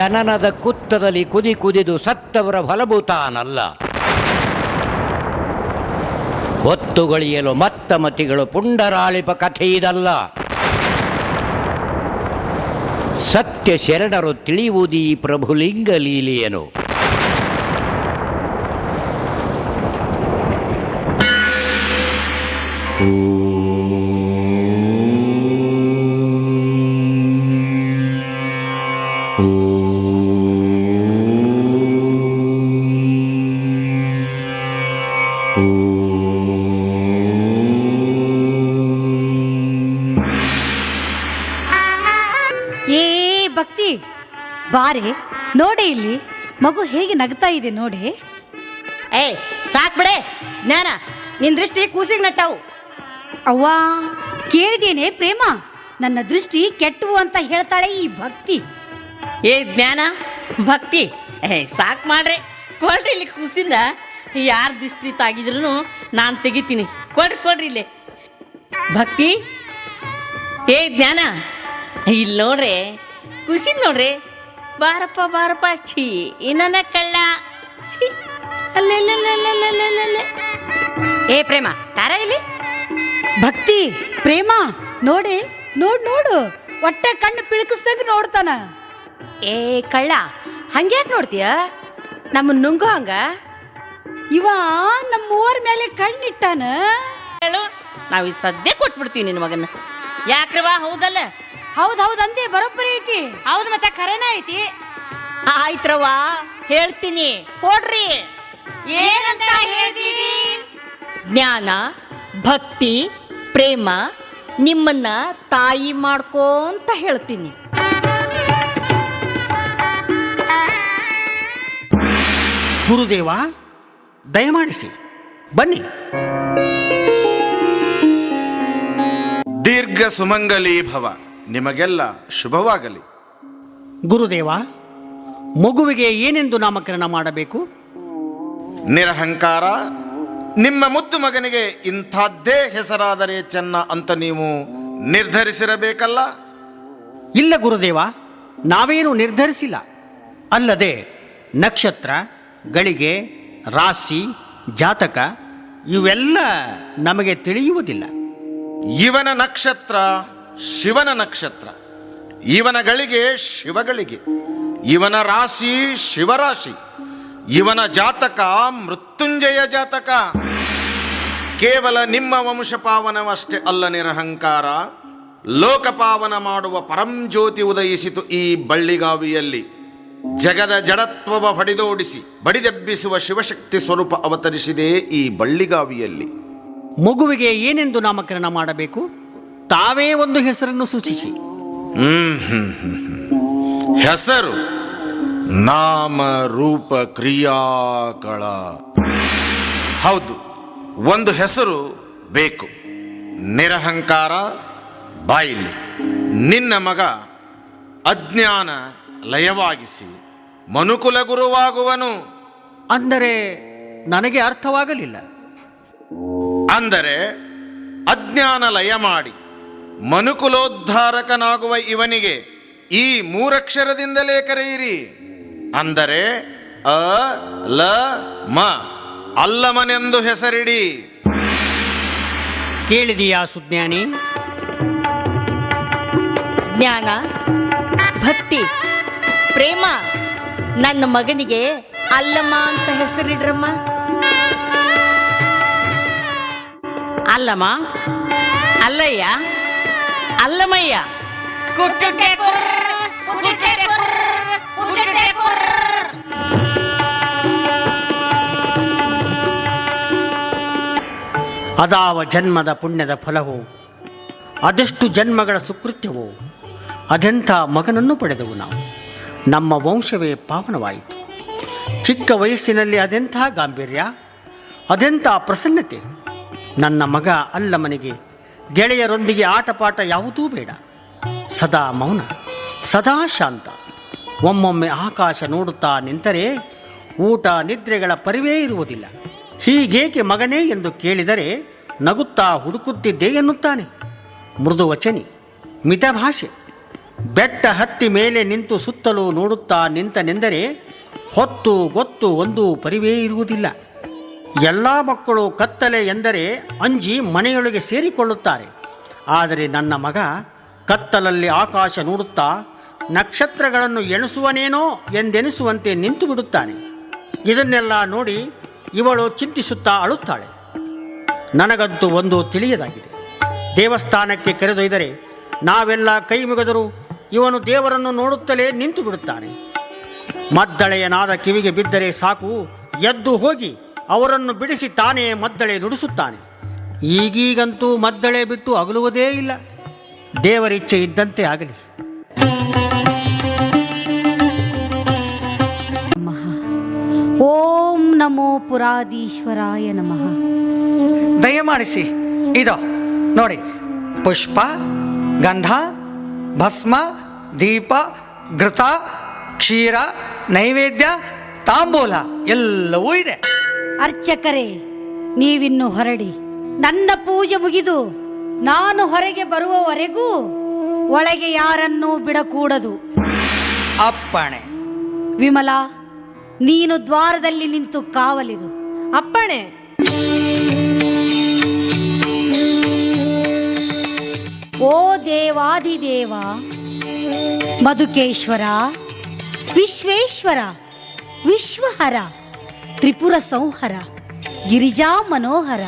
ಜನನದ ಕುತ್ತದಲ್ಲಿ ಕುದಿ ಕುದಿದು ಸತ್ತವರ ಫಲಭೂತಾನಲ್ಲ. ಹೊತ್ತುಗಳಿಯಲು ಮತ್ತ ಮತಿಗಳು ಪುಂಡರಾಳಿಪ ಕಥೆ ಇದಲ್ಲ. ಸತ್ಯ ಶರಣರು ತಿಳಿಯುವುದೀ ಪ್ರಭುಲಿಂಗ ಲೀಲೆಯನು. ಭಕ್ತಿ ಬಾರೆ ನೋಡೆ, ಇಲ್ಲಿ ಮಗು ಹೇಗೆ ನಗ್ತಾ ಇದೆ ನೋಡಿ. ಸಾಕ್ ಬಿಡೆ ಜ್ಞಾನ, ನಿನ್ ದೃಷ್ಟಿ ಕೂಸಿಗೆ ನಟ್ಟವು. ಅವ್ವ ಕೇಳಿದೇನೆ ಪ್ರೇಮ, ನನ್ನ ದೃಷ್ಟಿ ಕೆಟ್ಟವು ಅಂತ ಹೇಳ್ತಾಳೆ ಈ ಭಕ್ತಿ. ಜ್ಞಾನ ಭಕ್ತಿ ಸಾಕ್ ಮಾಡ್ರೆ, ಕೊಡ್ರಿ ಇಲ್ಲಿ ಕೂಸಿನ. ಯಾರ ದೃಷ್ಟಿ ತಾಗಿದ್ರು ನಾನು ತೆಗಿತೀನಿ. ಕೊಡ್ರಿ ಇಲ್ಲಿ ಭಕ್ತಿ. ಜ್ಞಾನ ಇಲ್ಲಿ ನೋಡ್ರಿ, ಖುಷಿ ನೋಡ್ರಿ. ಬಾರಪ್ಪ ಛೀ ಇನ್ನನ ಕಳ್ಳ ಛೀ. ಅಲ್ಲೆಲ್ಲ ಪ್ರೇಮ ತಾರ ಇಲ್ಲಿ. ಭಕ್ತಿ ಪ್ರೇಮ ನೋಡೆ, ನೋಡು ಹೊಟ್ಟೆ ಕಣ್ಣು ಪಿಳಕಿಸ್ದಂಗ ನೋಡ್ತಾನ. ಕಳ್ಳ ಹಂಗ್ಯಾಕೆ ನೋಡ್ತೀಯ? ನಮ್ಮ ನುಂಗು ಹಂಗ. ಇವ ನಮ್ಮ ಮೂವರ ಮೇಲೆ ಕಣ್ಣಿಟ್ಟಾನ. ಹೇಳು, ನಾವು ಈ ಸದ್ಯ ಕೊಟ್ಬಿಡ್ತೀವಿ ನಿನ್ನ ಮಗನ. ಯಾಕ್ರವಾ? ಹೌದಲ್ಲ? ಹೌದ್ ಅಂದೆ, ಬರೋಬ್ಬರಿ ಐತಿ. ಹೌದು, ಮತ್ತೆ ಖರೇನ ಐತಿ. ಆಯ್ತ್ರವ, ಹೇಳ್ತೀನಿ, ಕೊಡ್ರಿ. ಏನಂತ ಹೇಳ್ತೀರಿ? ಜ್ಞಾನ, ಭಕ್ತಿ, ಪ್ರೇಮ ನಿಮ್ಮನ್ನ ತಾಯಿ ಮಾಡ್ಕೋಂತ ಹೇಳ್ತೀನಿ. ಗುರುದೇವ ದಯಮಾಡಿಸಿ ಬನ್ನಿ. ದೀರ್ಘ ಸುಮಂಗಲಿ ಭವ, ನಿಮಗೆಲ್ಲ ಶುಭವಾಗಲಿ. ಗುರುದೇವ, ಮಗುವಿಗೆ ಏನೆಂದು ನಾಮಕರಣ ಮಾಡಬೇಕು? ನಿರಹಂಕಾರ, ನಿಮ್ಮ ಮುದ್ದು ಮಗನಿಗೆ ಇಂಥದ್ದೇ ಹೆಸರಾದರೆ ಚೆನ್ನ ಅಂತ ನೀವು ನಿರ್ಧರಿಸಿರಬೇಕಲ್ಲ? ಇಲ್ಲ ಗುರುದೇವ, ನಾವೇನು ನಿರ್ಧರಿಸಿಲ್ಲ. ಅಲ್ಲದೆ ನಕ್ಷತ್ರ, ಗಳಿಗೆ, ರಾಶಿ, ಜಾತಕ ಇವೆಲ್ಲ ನಮಗೆ ತಿಳಿಯುವುದಿಲ್ಲ. ಇವನ ನಕ್ಷತ್ರ ಶಿವನ ನಕ್ಷತ್ರ, ಇವನ ಗಳಿಗೆ ಶಿವಗಳಿಗೆ, ಇವನ ರಾಶಿ ಶಿವರಾಶಿ, ಇವನ ಜಾತಕ ಮೃತ್ಯುಂಜಯ ಜಾತಕ. ಕೇವಲ ನಿಮ್ಮ ವಂಶಪಾವನವಷ್ಟೇ ಅಲ್ಲ ನಿರಹಂಕಾರ, ಲೋಕಪಾವನ ಮಾಡುವ ಪರಂಜ್ಯೋತಿ ಉದಯಿಸಿತು ಈ ಬಳ್ಳಿಗಾವಿಯಲ್ಲಿ. ಜಗದ ಜಡತ್ವವ ಹೊಡೆದೋಡಿಸಿ ಬಡಿದೆಬ್ಬಿಸುವ ಶಿವಶಕ್ತಿ ಸ್ವರೂಪ ಅವತರಿಸಿದೆ ಈ ಬಳ್ಳಿಗಾವಿಯಲ್ಲಿ. ಮಗುವಿಗೆ ಏನೆಂದು ನಾಮಕರಣ ಮಾಡಬೇಕು? ತಾವೇ ಒಂದು ಹೆಸರನ್ನು ಸೂಚಿಸಿ. ಹೆಸರು ನಾಮ ರೂಪ ಕ್ರಿಯಾಕಳ. ಹೌದು, ಒಂದು ಹೆಸರು ಬೇಕು. ನಿರಹಂಕಾರ, ಬಾಯಿಲಿ. ನಿನ್ನ ಮಗ ಅಜ್ಞಾನ ಲಯವಾಗಿಸಿ ಮನುಕುಲ ಗುರುವಾಗುವನು. ಅಂದರೆ ನನಗೆ ಅರ್ಥವಾಗಲಿಲ್ಲ. ಅಂದರೆ ಅಜ್ಞಾನ ಲಯ ಮಾಡಿ ಮನುಕುಲೋದ್ಧಾರಕನಾಗುವ ಇವನಿಗೆ ಈ ಮೂರಕ್ಷರದಿಂದಲೇ ಕರೆಯಿರಿ. ಅಂದರೆ ಅ ಲ ಮ, ಅಲ್ಲಮನೆಂದು ಹೆಸರಿಡಿ. ಕೇಳಿದೆಯಾ ಸುಜ್ಞಾನಿ? ಜ್ಞಾನ, ಭಕ್ತಿ, ಪ್ರೇಮ ನನ್ನ ಮಗನಿಗೆ ಅಲ್ಲಮ್ಮ ಅಂತ ಹೆಸರಿಡ್ರಮ್ಮ. ಅಲ್ಲಮ್ಮ, ಅಲ್ಲಯ್ಯ, ಅಲ್ಲಮಯ್ಯ. ಅದಾವ ಜನ್ಮದ ಪುಣ್ಯದ ಫಲವೋ, ಅದೆಷ್ಟು ಜನ್ಮಗಳ ಸುಕೃತ್ಯವೋ, ಅದೆಂಥ ಮಗನನ್ನು ಪಡೆದವು ನಾವು. ನಮ್ಮ ವಂಶವೇ ಪಾವನವಾಯಿತು. ಚಿಕ್ಕ ವಯಸ್ಸಿನಲ್ಲಿ ಅದೆಂಥ ಗಾಂಭೀರ್ಯ, ಅದೆಂಥ ಪ್ರಸನ್ನತೆ. ನನ್ನ ಮಗ ಅಲ್ಲಮನಿಗೆ ಗೆಳೆಯರೊಂದಿಗೆ ಆಟಪಾಠ ಯಾವುದೂ ಬೇಡ. ಸದಾ ಮೌನ, ಸದಾ ಶಾಂತ. ಒಮ್ಮೊಮ್ಮೆ ಆಕಾಶ ನೋಡುತ್ತಾ ನಿಂತರೆ ಊಟ ನಿದ್ರೆಗಳ ಪರಿವೇ ಇರುವುದಿಲ್ಲ. ಹೀಗೇಕೆ ಮಗನೇ ಎಂದು ಕೇಳಿದರೆ ನಗುತ್ತಾ ಹುಡುಕುತ್ತಿದ್ದೆ ಎನ್ನುತ್ತಾನೆ. ಮೃದು ವಚನಿ, ಮಿತಭಾಷೆ, ಬೆಟ್ಟ ಹತ್ತಿ ಮೇಲೆ ನಿಂತು ಸುತ್ತಲೂ ನೋಡುತ್ತಾ ನಿಂತನೆಂದರೆ ಹೊತ್ತು ಗೊತ್ತು ಒಂದು ಪರಿವೇ ಇರುವುದಿಲ್ಲ. ಎಲ್ಲ ಮಕ್ಕಳು ಕತ್ತಲೆ ಎಂದರೆ ಅಂಜಿ ಮನೆಯೊಳಗೆ ಸೇರಿಕೊಳ್ಳುತ್ತಾರೆ. ಆದರೆ ನನ್ನ ಮಗ ಕತ್ತಲಲ್ಲಿ ಆಕಾಶ ನೋಡುತ್ತಾ ನಕ್ಷತ್ರಗಳನ್ನು ಎಣಿಸುವನೇನೋ ಎಂದೆನಿಸುವಂತೆ ನಿಂತು ಬಿಡುತ್ತಾನೆ. ಇದನ್ನೆಲ್ಲ ನೋಡಿ ಇವಳು ಚಿಂತಿಸುತ್ತಾ ಅಳುತ್ತಾಳೆ. ನನಗಂತೂ ಒಂದು ತಿಳಿಯದಾಗಿದೆ. ದೇವಸ್ಥಾನಕ್ಕೆ ಕರೆದೊಯ್ದರೆ ನಾವೆಲ್ಲ ಕೈ ಮುಗಿದರೂ ಇವನು ದೇವರನ್ನು ನೋಡುತ್ತಲೇ ನಿಂತು ಬಿಡುತ್ತಾನೆ. ಮದ್ದಳೆಯ ನಾದ ಕಿವಿಗೆ ಬಿದ್ದರೆ ಸಾಕು, ಎದ್ದು ಹೋಗಿ ಅವರನ್ನು ಬಿಡಿಸಿ ತಾನೇ ಮದ್ದಳೆ ನುಡಿಸುತ್ತಾನೆ. ಈಗೀಗಂತೂ ಮದ್ದಳೆ ಬಿಟ್ಟು ಅಗಲುವುದೇ ಇಲ್ಲ. ದೇವರಿಚ್ಛೆ ಇದ್ದಂತೆ ಆಗಲಿ. ಓಂ ನಮೋ ಪುರಾಧೀಶ್ವರಾಯ ನಮಃ. ದಯಮಾಡಿಸಿ ಇದು ನೋಡಿ, ಪುಷ್ಪ, ಗಂಧ, ಭಸ್ಮ, ದೀಪ, ಘೃತ, ಕ್ಷೀರ, ನೈವೇದ್ಯ, ತಾಂಬೂಲ ಎಲ್ಲವೂ ಇದೆ. ಅರ್ಚಕರೇ, ನೀವಿನ್ನು ಹೊರಡಿ. ನನ್ನ ಪೂಜೆ ಮುಗಿದು ನಾನು ಹೊರಗೆ ಬರುವವರೆಗೂ ಒಳಗೆ ಯಾರನ್ನೂ ಬಿಡಕೂಡದು. ಅಪ್ಪಣೆ. ವಿಮಲಾ, ನೀನು ದ್ವಾರದಲ್ಲಿ ನಿಂತು ಕಾವಲಿರು. ಅಪ್ಪಣೆ. ಓ ದೇವಾಧಿದೇವ, ಮಧುಕೇಶ್ವರ, ವಿಶ್ವೇಶ್ವರ, ವಿಶ್ವಹರ, ತ್ರಿಪುರ ಸಂಹರ, ಗಿರಿಜಾ ಮನೋಹರ,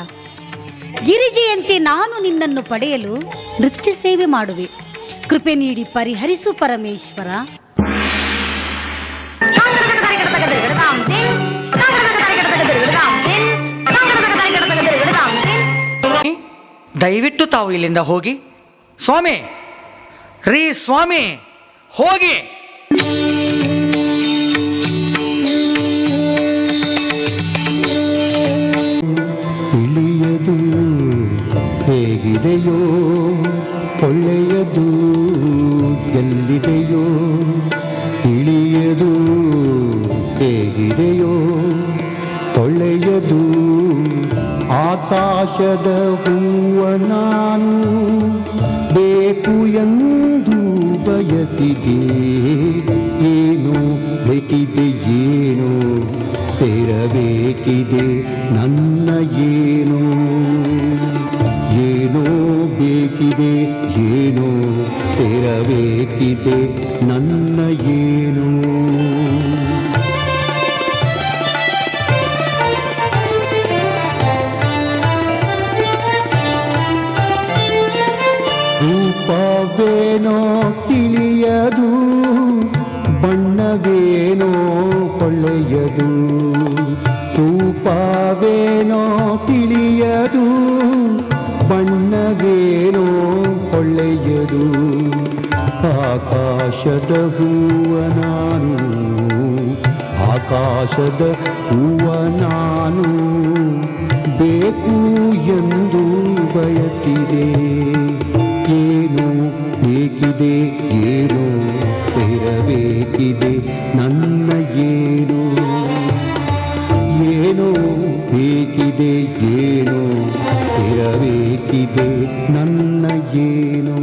ಗಿರಿಜೆಯಂತೆ ನಾನು ನಿನ್ನನ್ನು ಪಡೆಯಲು ನೃತ್ಯ ಸೇವೆ ಮಾಡುವೆ. ಕೃಪೆ ನೀಡಿ ಪರಿಹರಿಸು ಪರಮೇಶ್ವರ. ದಯವಿಟ್ಟು ತಾವು ಇಲ್ಲಿಂದ ಹೋಗಿ. ಸ್ವಾಮಿ, ರೀ ಸ್ವಾಮಿ, ಹೋಗಿ. ತಿಳಿಯದು ಹೇಗಿದೆಯೋ, ಒಳ್ಳೆಯದು ಎಲ್ಲಿದೆಯೋ, ತಿಳಿಯದು ಹೇಗಿದೆಯೋ, ಒಳ್ಳೆಯದು ಆಕಾಶದ ಹೂವ ನಾನು ಬೇಕು ಎಂದು ಬಯಸಿದೆ. ಏನು ಬೇಕಿದೆ, ಏನು ಸೇರಬೇಕಿದೆ ನನ್ನ, ಏನೋ ಏನೋ ಬೇಕಿದೆ, ಏನೋ ಸೇರಬೇಕಿದೆ ನನ್ನ, ಏನೋ. ರೂಪವೇನೋ ತಿಳಿಯದು, ಬಣ್ಣವೇನೋ ಕೊಳ್ಳೆಯದು. ರೂಪವೇನೋ ತಿಳಿಯದು, ಬಣ್ಣವೇನೋ ಕೊಳ್ಳೆಯದು. ಆಕಾಶದ ಹೂವ ನಾನು, ಆಕಾಶದ ಹೂವ ನಾನು ಬೇಕು ಎಂದು ಬಯಸಿದೆ. ಏನು ಬೇಕಿದೆ, ಏನು ಸೇರಬೇಕಿದೆ ನನ್ನ, ಏನು ಏನೋ ಬೇಕಿದೆ, ಏನೋ ಸೇರಬೇಕಿದೆ ನನ್ನ, ಏನೋ.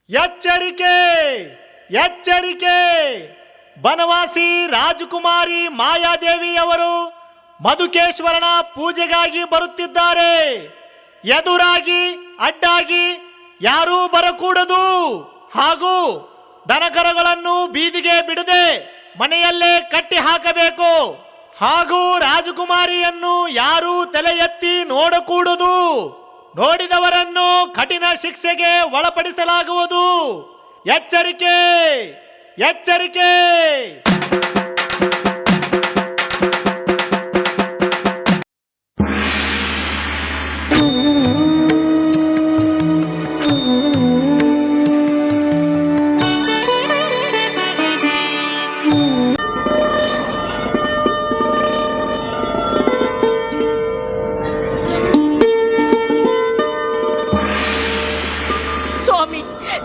ಎಚ್ಚರಿಕೆ, ಎಚ್ಚರಿಕೆ! ಬನವಾಸಿ ರಾಜಕುಮಾರಿ ಮಾಯಾದೇವಿಯವರು ಮಧುಕೇಶ್ವರನ ಪೂಜೆಗಾಗಿ ಬರುತ್ತಿದ್ದಾರೆ. ಎದುರಾಗಿ ಅಡ್ಡಾಗಿ ಯಾರೂ ಬರಕೂಡದು. ಹಾಗೂ ದನಕರಗಳನ್ನು ಬೀದಿಗೆ ಬಿಡದೆ ಮನೆಯಲ್ಲೇ ಕಟ್ಟಿ ಹಾಕಬೇಕು. ಹಾಗೂ ರಾಜಕುಮಾರಿಯನ್ನು ಯಾರೂ ತಲೆ ಎತ್ತಿ ನೋಡಕೂಡದು. ನೋಡಿದವರನ್ನು ಕಠಿಣ ಶಿಕ್ಷೆಗೆ ಒಳಪಡಿಸಲಾಗುವುದು. ಎಚ್ಚರಿಕೆ, ಎಚ್ಚರಿಕೆ! ಸ್ವಾಮಿ,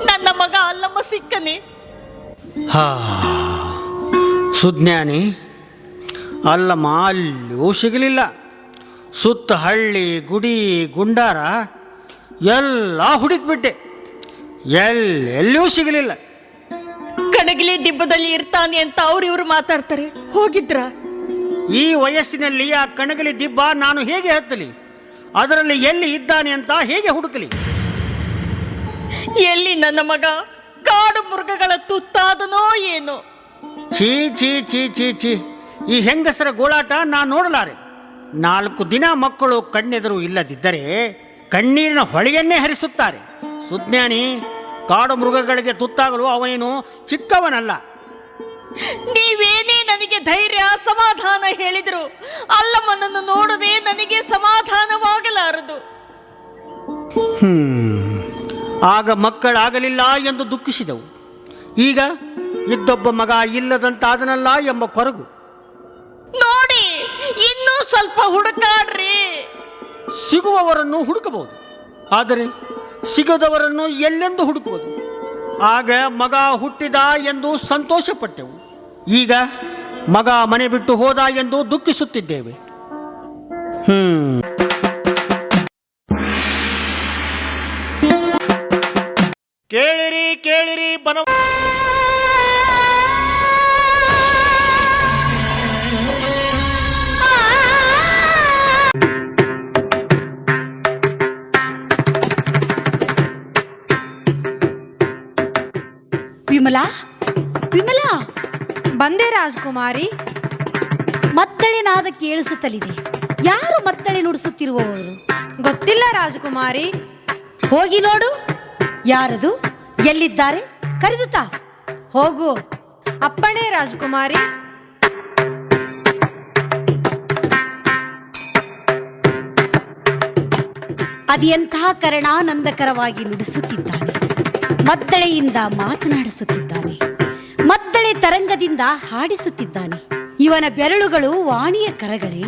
ನನ್ನ ಮಗ ಅಲ್ಲಮ್ಮ ಸಿಕ್ಕನೆ. ಸುಜ್ಞಾನಿ, ಅಲ್ಲಮ್ಮ ಅಲ್ಲೂ ಸಿಗಲಿಲ್ಲ. ಸುತ್ತ ಹಳ್ಳಿ ಗುಡಿ ಗುಂಡಾರ ಎಲ್ಲ ಹುಡುಕ್ಬಿಟ್ಟೆ, ಎಲ್ಲೆಲ್ಲೂ ಸಿಗಲಿಲ್ಲ. ಕಣಗಿಲಿ ದಿಬ್ಬದಲ್ಲಿ ಇರ್ತಾನೆ ಅಂತ ಇವ್ರು ಮಾತಾಡ್ತಾರೆ. ಹೋಗಿದ್ರ? ಈ ವಯಸ್ಸಿನಲ್ಲಿ ಆ ಕಣಗಲಿ ದಿಬ್ಬ ನಾನು ಹೇಗೆ ಹತ್ತಲಿ? ಅದರಲ್ಲಿ ಎಲ್ಲಿ ಇದ್ದಾನೆ ಅಂತ ಹೇಗೆ ಹುಡುಕಲಿ? ಎಲ್ಲಿ ನನ್ನ ಮಗ ಕಾಡು ಮೃಗಗಳ ತುತ್ತಾದನೋ ಏನೋ. ಛೀ ಛೀ ಛೀ ಛೀ ಛೀ, ಈ ಹೆಂಗಸರ ಗೋಳಾಟ ನಾನು ನೋಡಲಾರೆ. 4 ದಿನ ಮಕ್ಕಳು ಕಣ್ಣೆದುರು ಇಲ್ಲದಿದ್ದರೆ ಕಣ್ಣೀರಿನ ಹೊಳೆಯನ್ನೇ ಹರಿಸುತ್ತಾರೆ. ಸುಜ್ಞಾನಿ, ಕಾಡು ಮೃಗಗಳಿಗೆ ತುತ್ತಾಗಲು ಅವನೇನು ಚಿಕ್ಕವನಲ್ಲ. ನೀವೇನೇ ನನಗೆ ಧೈರ್ಯ ಸಮಾಧಾನ ಹೇಳಿದ್ರು ಅಲ್ಲಮ್ಮನನ್ನು ನೋಡದೆ ನನಗೆ ಸಮಾಧಾನವಾಗಲಾರದು. ಆಗ ಮಕ್ಕಳಾಗಲಿಲ್ಲ ಎಂದು ದುಃಖಿಸಿದವು. ಈಗ ಇದ್ದೊಬ್ಬ ಮಗ ಇಲ್ಲದಂತಾದನಲ್ಲ ಎಂಬ ಕೊರಗು. ನೋಡಿ, ಇನ್ನೂ ಸ್ವಲ್ಪ ಹುಡುಕಾಡ್ರಿ. ಸಿಗುವವರನ್ನು ಹುಡುಕಬಹುದು, ಆದರೆ ಸಿಗದವರನ್ನು ಎಲ್ಲೆಂದು ಹುಡುಕುವುದು? ಆಗ ಮಗ ಹುಟ್ಟಿದ ಎಂದು ಸಂತೋಷಪಟ್ಟೆವು, ಈಗ ಮಗ ಮನೆ ಬಿಟ್ಟು ಹೋದ ಎಂದು ದುಃಖಿಸುತ್ತಿದ್ದೇವೆ. ಕೇಳಿರಿ ಕೇಳಿರಿ ವಿಮಲಾ, ವಿಮಲಾ, ಬಂದೆ ರಾಜಕುಮಾರಿ. ಮತ್ತಳೆ ನಾದ ಕೇಳಿಸುತ್ತಲಿದೆ. ಯಾರು ಮತ್ತಳೆ ನುಡಿಸುತ್ತಿರುವವರು? ಗೊತ್ತಿಲ್ಲ ರಾಜಕುಮಾರಿ. ಹೋಗಿ ನೋಡು. ಯಾರದು? ಎಲ್ಲಿದ್ದಾರೆ? ಕರೆದುತ್ತಾ ಹೋಗು. ಅಪ್ಪಣೆ ರಾಜಕುಮಾರಿ. ಅದೆಂತಹ ಕರುಣಾನಂದಕರವಾಗಿ ನುಡಿಸುತ್ತಿದ್ದಾನೆ. ಮದ್ದಳೆಯಿಂದ ಮಾತನಾಡಿಸುತ್ತಿದ್ದಾನೆ. ಮದ್ದಳೆ ತರಂಗದಿಂದ ಹಾಡಿಸುತ್ತಿದ್ದಾನೆ. ಇವನ ಬೆರಳುಗಳು ವಾಣಿಯ ಕರಗಳೇ?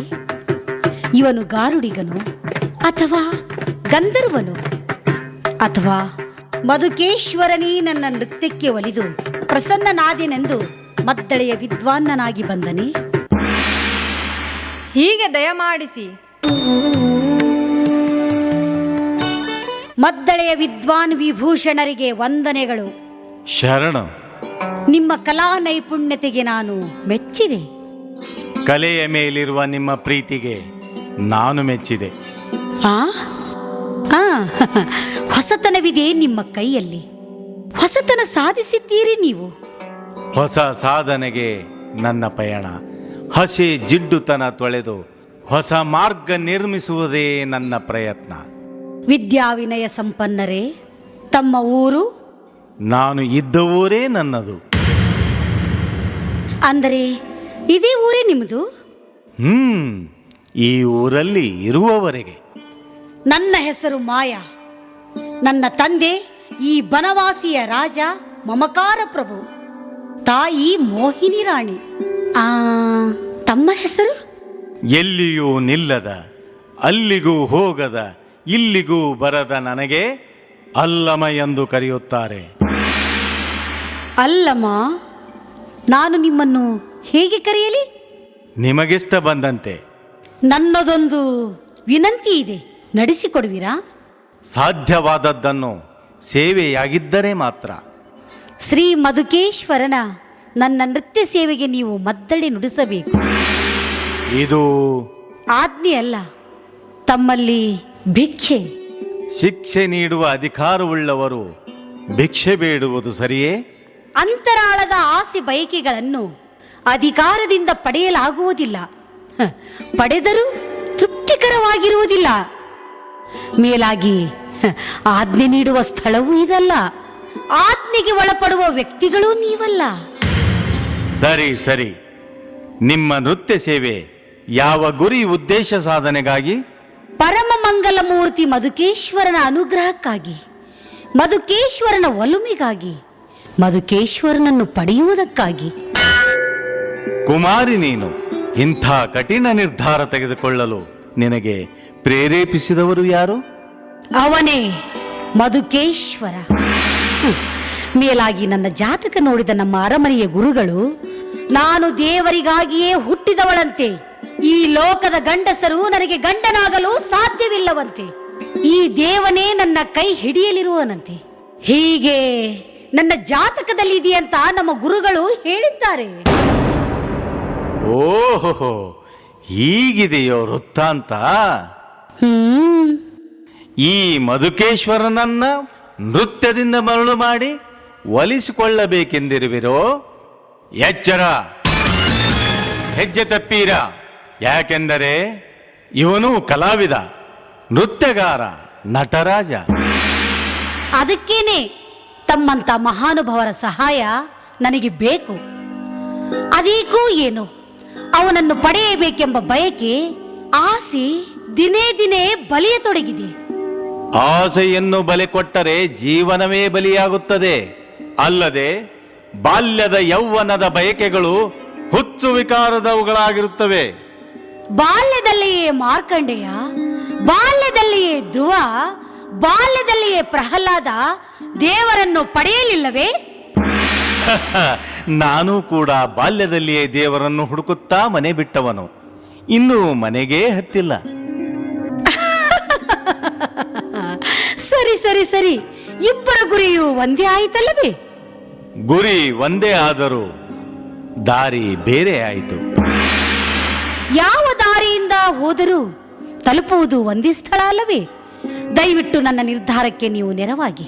ಇವನು ಗಾರುಡಿಗನು ಅಥವಾ ಗಂಧರ್ವನು ಅಥವಾ ಮಧುಕೇಶ್ವರನೇ ನನ್ನ ನೃತ್ಯಕ್ಕೆ ಒಲಿದು ಪ್ರಸನ್ನನಾದೆನೆಂದು ಮದ್ದಳೆಯ ವಿದ್ವಾನ್ನನಾಗಿ ಬಂದನೆ? ಹೀಗೆ ದಯಮಾಡಿಸಿ. ಮದ್ದಳೆಯ ವಿದ್ವಾನ್ ವಿಭೂಷಣರಿಗೆ ವಂದನೆಗಳು. ಶರಣ. ನಿಮ್ಮ ಕಲಾ ನೈಪುಣ್ಯತೆಗೆ ನಾನು ಮೆಚ್ಚಿದೆ. ಕಲೆಯ ಮೇಲಿರುವ ನಿಮ್ಮ ಪ್ರೀತಿಗೆ ನಾನು ಮೆಚ್ಚಿದೆ. ಹೊಸತನವಿದೆ ನಿಮ್ಮ ಕೈಯಲ್ಲಿ. ಹೊಸತನ ಸಾಧಿಸಿದ್ದೀರಿ ನೀವು. ಹೊಸ ಸಾಧನೆಗೆ ನನ್ನ ಪಯಣ. ಹಸಿ ಜಿಡ್ಡುತನ ತೊಳೆದು ಹೊಸ ಮಾರ್ಗ ನಿರ್ಮಿಸುವುದೇ ನನ್ನ ಪ್ರಯತ್ನ. ವಿದ್ಯಾವಿನಯ ಸಂಪನ್ನರೇ, ತಮ್ಮ ಊರು? ನಾನು ಇದ್ದ ಊರೇ ನನ್ನದು. ಅಂದರೆ ಇದೇ ಊರೇ ನಿಮ್ಮದು? ಈ ಊರಲ್ಲಿ ಇರುವವರೆಗೆ. ನನ್ನ ಹೆಸರು ಮಾಯಾ. ನನ್ನ ತಂದೆ ಈ ಬನವಾಸಿಯ ರಾಜ ಮಮಕಾರ ಪ್ರಭು, ತಾಯಿ ಮೋಹಿನಿ ರಾಣಿ. ತಮ್ಮ ಹೆಸರು? ಎಲ್ಲಿಯೂ ನಿಲ್ಲದ, ಅಲ್ಲಿಗೂ ಹೋಗದ, ಇಲ್ಲಿಗೂ ಬರದ ನನಗೆ ಅಲ್ಲಮ ಎಂದು ಕರೆಯುತ್ತಾರೆ. ಅಲ್ಲಮ? ನಾನು ನಿಮ್ಮನ್ನು ಹೇಗೆ ಕರೆಯಲಿ? ನಿಮಗಿಷ್ಟ ಬಂದಂತೆ. ನನ್ನದೊಂದು ವಿನಂತಿ ಇದೆ, ನಡೆಸಿಕೊಡುವಿರಾ? ಸಾಧ್ಯವಾದದ್ದನ್ನು ಸೇವೆಯಾಗಿದ್ದರೆ ಮಾತ್ರ. ಶ್ರೀ ಮಧುಕೇಶ್ವರನ ನನ್ನ ನೃತ್ಯ ಸೇವೆಗೆ ನೀವು ಮದ್ದಳೆ ನುಡಿಸಬೇಕು. ಇದು ಆಜ್ಞೆ ಅಲ್ಲ, ತಮ್ಮಲ್ಲಿ ಭಿಕ್ಷೆ. ಶಿಕ್ಷೆ ನೀಡುವ ಅಧಿಕಾರವುಳ್ಳವರು ಭಿಕ್ಷೆ ಬೇಡುವುದು ಸರಿಯೇ? ಅಂತರಾಳದ ಆಸೆ ಬಯಕೆಗಳನ್ನು ಅಧಿಕಾರದಿಂದ ಪಡೆಯಲಾಗುವುದಿಲ್ಲ. ಪಡೆದರೂ ತೃಪ್ತಿಕರವಾಗಿರುವುದಿಲ್ಲ. ಮೇಲಾಗಿ ಆಜ್ಞೆ ನೀಡುವ ಸ್ಥಳವೂ ಇದಲ್ಲ, ಆಜ್ಞೆಗೆ ಒಳಪಡುವ ವ್ಯಕ್ತಿಗಳೂ ನೀವಲ್ಲ. ಸರಿ ಸರಿ, ನಿಮ್ಮ ನೃತ್ಯ ಸೇವೆ ಯಾವ ಗುರಿ ಉದ್ದೇಶ ಸಾಧನೆಗಾಗಿ? ಪರಮ ಮಂಗಲ ಮೂರ್ತಿ ಮಧುಕೇಶ್ವರನ ಅನುಗ್ರಹಕ್ಕಾಗಿ, ಮಧುಕೇಶ್ವರನ ಒಲುಮೆಗಾಗಿ, ಮಧುಕೇಶ್ವರನನ್ನು ಪಡೆಯುವುದಕ್ಕಾಗಿ. ಕುಮಾರಿ, ನೀನು ಇಂಥ ಕಠಿಣ ನಿರ್ಧಾರ ತೆಗೆದುಕೊಳ್ಳಲು ನಿನಗೆ ಪ್ರೇರೇಪಿಸಿದವರು ಯಾರು? ಅವನೇ ಮಧುಕೇಶ್ವರ. ಮೇಲಾಗಿ ನನ್ನ ಜಾತಕ ನೋಡಿದ ನಮ್ಮ ಅರಮನೆಯ ಗುರುಗಳು ನಾನು ದೇವರಿಗಾಗಿಯೇ ಹುಟ್ಟಿದವಳಂತೆ, ಈ ಲೋಕದ ಗಂಡಸರು ನನಗೆ ಗಂಡನಾಗಲು ಸಾಧ್ಯವಿಲ್ಲವಂತೆ. ಈ ದೇವನೇ ನನ್ನ ಕೈ ಹಿಡಿಯಲಿರುವನಂತೆ. ಹೀಗೆ ನನ್ನ ಜಾತಕದಲ್ಲಿ ಇದೆಯಂತ ನಮ್ಮ ಗುರುಗಳು ಹೇಳಿದ್ದಾರೆ. ಓಹೋ, ಹೀಗಿದೆಯೋ ವೃತ್ತಾಂತ. ಈ ಮಧುಕೇಶ್ವರನನ್ನ ನೃತ್ಯದಿಂದ ಮರಳು ಮಾಡಿ ಒಲಿಸಿಕೊಳ್ಳಬೇಕೆಂದಿರುವಿರೋ? ಎಚ್ಚರ, ಹೆಜ್ಜೆ ತಪ್ಪೀರ. ಯಾಕೆಂದರೆ ಇವನು ಕಲಾವಿದ, ನೃತ್ಯಗಾರ, ನಟರಾಜ. ಅದಕ್ಕೇನೆ ತಮ್ಮಂತ ಮಹಾನುಭಾವರ ಸಹಾಯ ನನಗೆ ಬೇಕು. ಅದಕ್ಕೂ ಏನು, ಅವನನ್ನು ಪಡೆಯಬೇಕೆಂಬ ಬಯಕೆ, ಆಸೆ ದಿನೇ ದಿನೇ ಬಲಿಯತೊಡಗಿದೆ. ಆಸೆಯನ್ನು ಬಲಿ ಕೊಟ್ಟರೆ ಜೀವನವೇ ಬಲಿಯಾಗುತ್ತದೆ. ಅಲ್ಲದೆ ಬಾಲ್ಯದ ಯೌವನದ ಬಯಕೆಗಳು ಹುಚ್ಚು ವಿಕಾರದವುಗಳಾಗಿರುತ್ತವೆ. ಬಾಲ್ಯದಲ್ಲಿಯೇ ಮಾರ್ಕಂಡೇಯ, ಬಾಲ್ಯದಲ್ಲಿಯೇ ಧ್ರುವ, ಬಾಲ್ಯದಲ್ಲಿಯೇ ಪ್ರಹ್ಲಾದ ದೇವರನ್ನು ಪಡೆಯಲಿಲ್ಲವೇ? ನಾನು ಕೂಡ ಬಾಲ್ಯದಲ್ಲಿಯೇ ದೇವರನ್ನು ಹುಡುಕುತ್ತಾ ಮನೆ ಬಿಟ್ಟವನು. ಇನ್ನೂ ಮನೆಗೇ ಹತ್ತಿಲ್ಲ. ಸರಿ ಸರಿ ಸರಿ, ಇಬ್ಬರ ಗುರಿಯು ಒಂದೇ ಆಯಿತಲ್ಲವೇ? ಗುರಿ ಒಂದೇ ಆದರೂ ದಾರಿ ಬೇರೆ ಆಯಿತು. ಯಾವ ದಾರಿಯಿಂದ ಹೋದರೂ ತಲುಪುವುದು ಒಂದೇ ಸ್ಥಳ ಅಲ್ಲವೇ? ದಯವಿಟ್ಟು ನನ್ನ ನಿರ್ಧಾರಕ್ಕೆ ನೀವು ನೆರವಾಗಿ.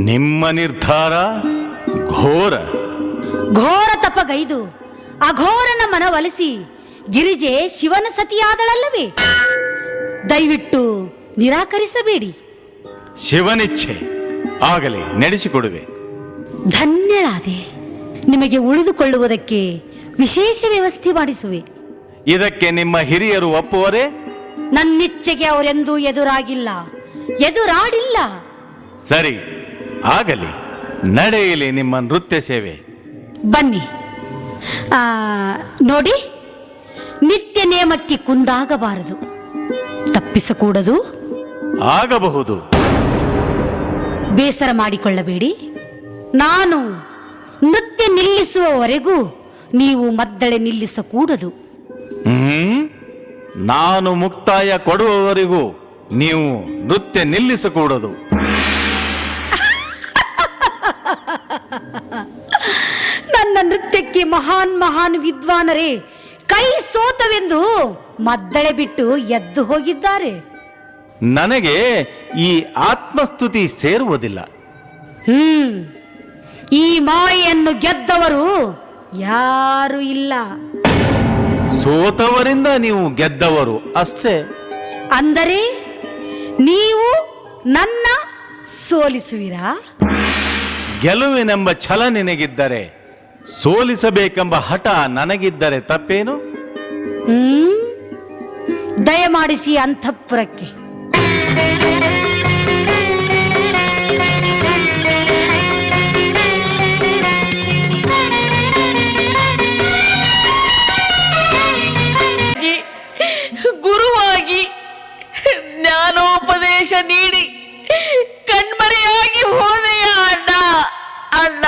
ನಿಮ್ಮ ನಿರ್ಧಾರ ಘೋರ. ಘೋರ ತಪಗೈದು ಅಘೋರನ ಮನವೊಲಿಸಿ ಗಿರಿಜೆ ಶಿವನ ಸತಿಯಾದಳಲ್ಲವೇ? ದಯವಿಟ್ಟು ನಿರಾಕರಿಸಬೇಡಿ. ಶಿವನಿಚ್ಛೆ ಆಗಲಿ, ನಡೆಸಿಕೊಡುವೆ. ಧನ್ಯಳಾದೆ. ನಿಮಗೆ ಉಳಿದುಕೊಳ್ಳುವುದಕ್ಕೆ ವಿಶೇಷ ವ್ಯವಸ್ಥೆ ಮಾಡಿಸುವೆ. ಇದಕ್ಕೆ ನಿಮ್ಮ ಹಿರಿಯರು ಒಪ್ಪುವರೇ? ನನ್ನಿಚ್ಛೆಗೆ ಅವರೆಂದೂ ಎದುರಾಗಿಲ್ಲ, ಎದುರಾಡಿಲ್ಲ. ಸರಿ, ಆಗಲಿ, ನಡೆಯಲಿ ನಿಮ್ಮ ನೃತ್ಯ ಸೇವೆ. ಬನ್ನಿ. ನೋಡಿ, ನಿತ್ಯ ನೇಮಕ್ಕೆ ಕುಂದಾಗಬಾರದು, ತಪ್ಪಿಸಕೂಡದು. ಆಗಬಹುದು. ಬೇಸರ ಮಾಡಿಕೊಳ್ಳಬೇಡಿ. ನಾನು ನೃತ್ಯ ನಿಲ್ಲಿಸುವವರೆಗೂ ನೀವು ಮದ್ದಳೆ ನಿಲ್ಲಿಸಕೂಡದು. ನಾನು ಮುಕ್ತಾಯ ಕೊಡುವವರೆಗೂ ನೀವು ನೃತ್ಯ ನಿಲ್ಲಿಸಕೂಡದು. ನನ್ನ ನೃತ್ಯಕ್ಕೆ ಮಹಾನ್ ಮಹಾನ್ ವಿದ್ವಾನರೇ ಕೈ ಸೋತವೆಂದು ಮದ್ದಳೆ ಬಿಟ್ಟು ಎದ್ದು ಹೋಗಿದ್ದಾರೆ. ನನಗೆ ಈ ಆತ್ಮಸ್ತುತಿ ಸೇರುವುದಿಲ್ಲ. ಈ ಮಾಯೆಯನ್ನು ಗೆದ್ದವರು ಯಾರು ಇಲ್ಲ. ಸೋತವರಿಂದ ನೀವು ಗೆದ್ದವರು ಅಷ್ಟೇ. ಅಂದರೆ ನೀವು ನನ್ನ ಸೋಲಿಸುವಿರಾ? ಗೆಲುವಿನೆಂಬ ಛಲ ನಿನಗಿದ್ದರೆ, ಸೋಲಿಸಬೇಕೆಂಬ ಹಠ ನನಗಿದ್ದರೆ ತಪ್ಪೇನು? ದಯಮಾಡಿಸಿ ಅಂತಃಪುರಕ್ಕೆ. ಗುರುವಾಗಿ ಜ್ಞಾನೋಪದೇಶ ನೀಡಿ ಕಣ್ಮರೆಯಾಗಿ ಹೋದೆಯ ಅಣ್ಣ, ಅಣ್ಣ.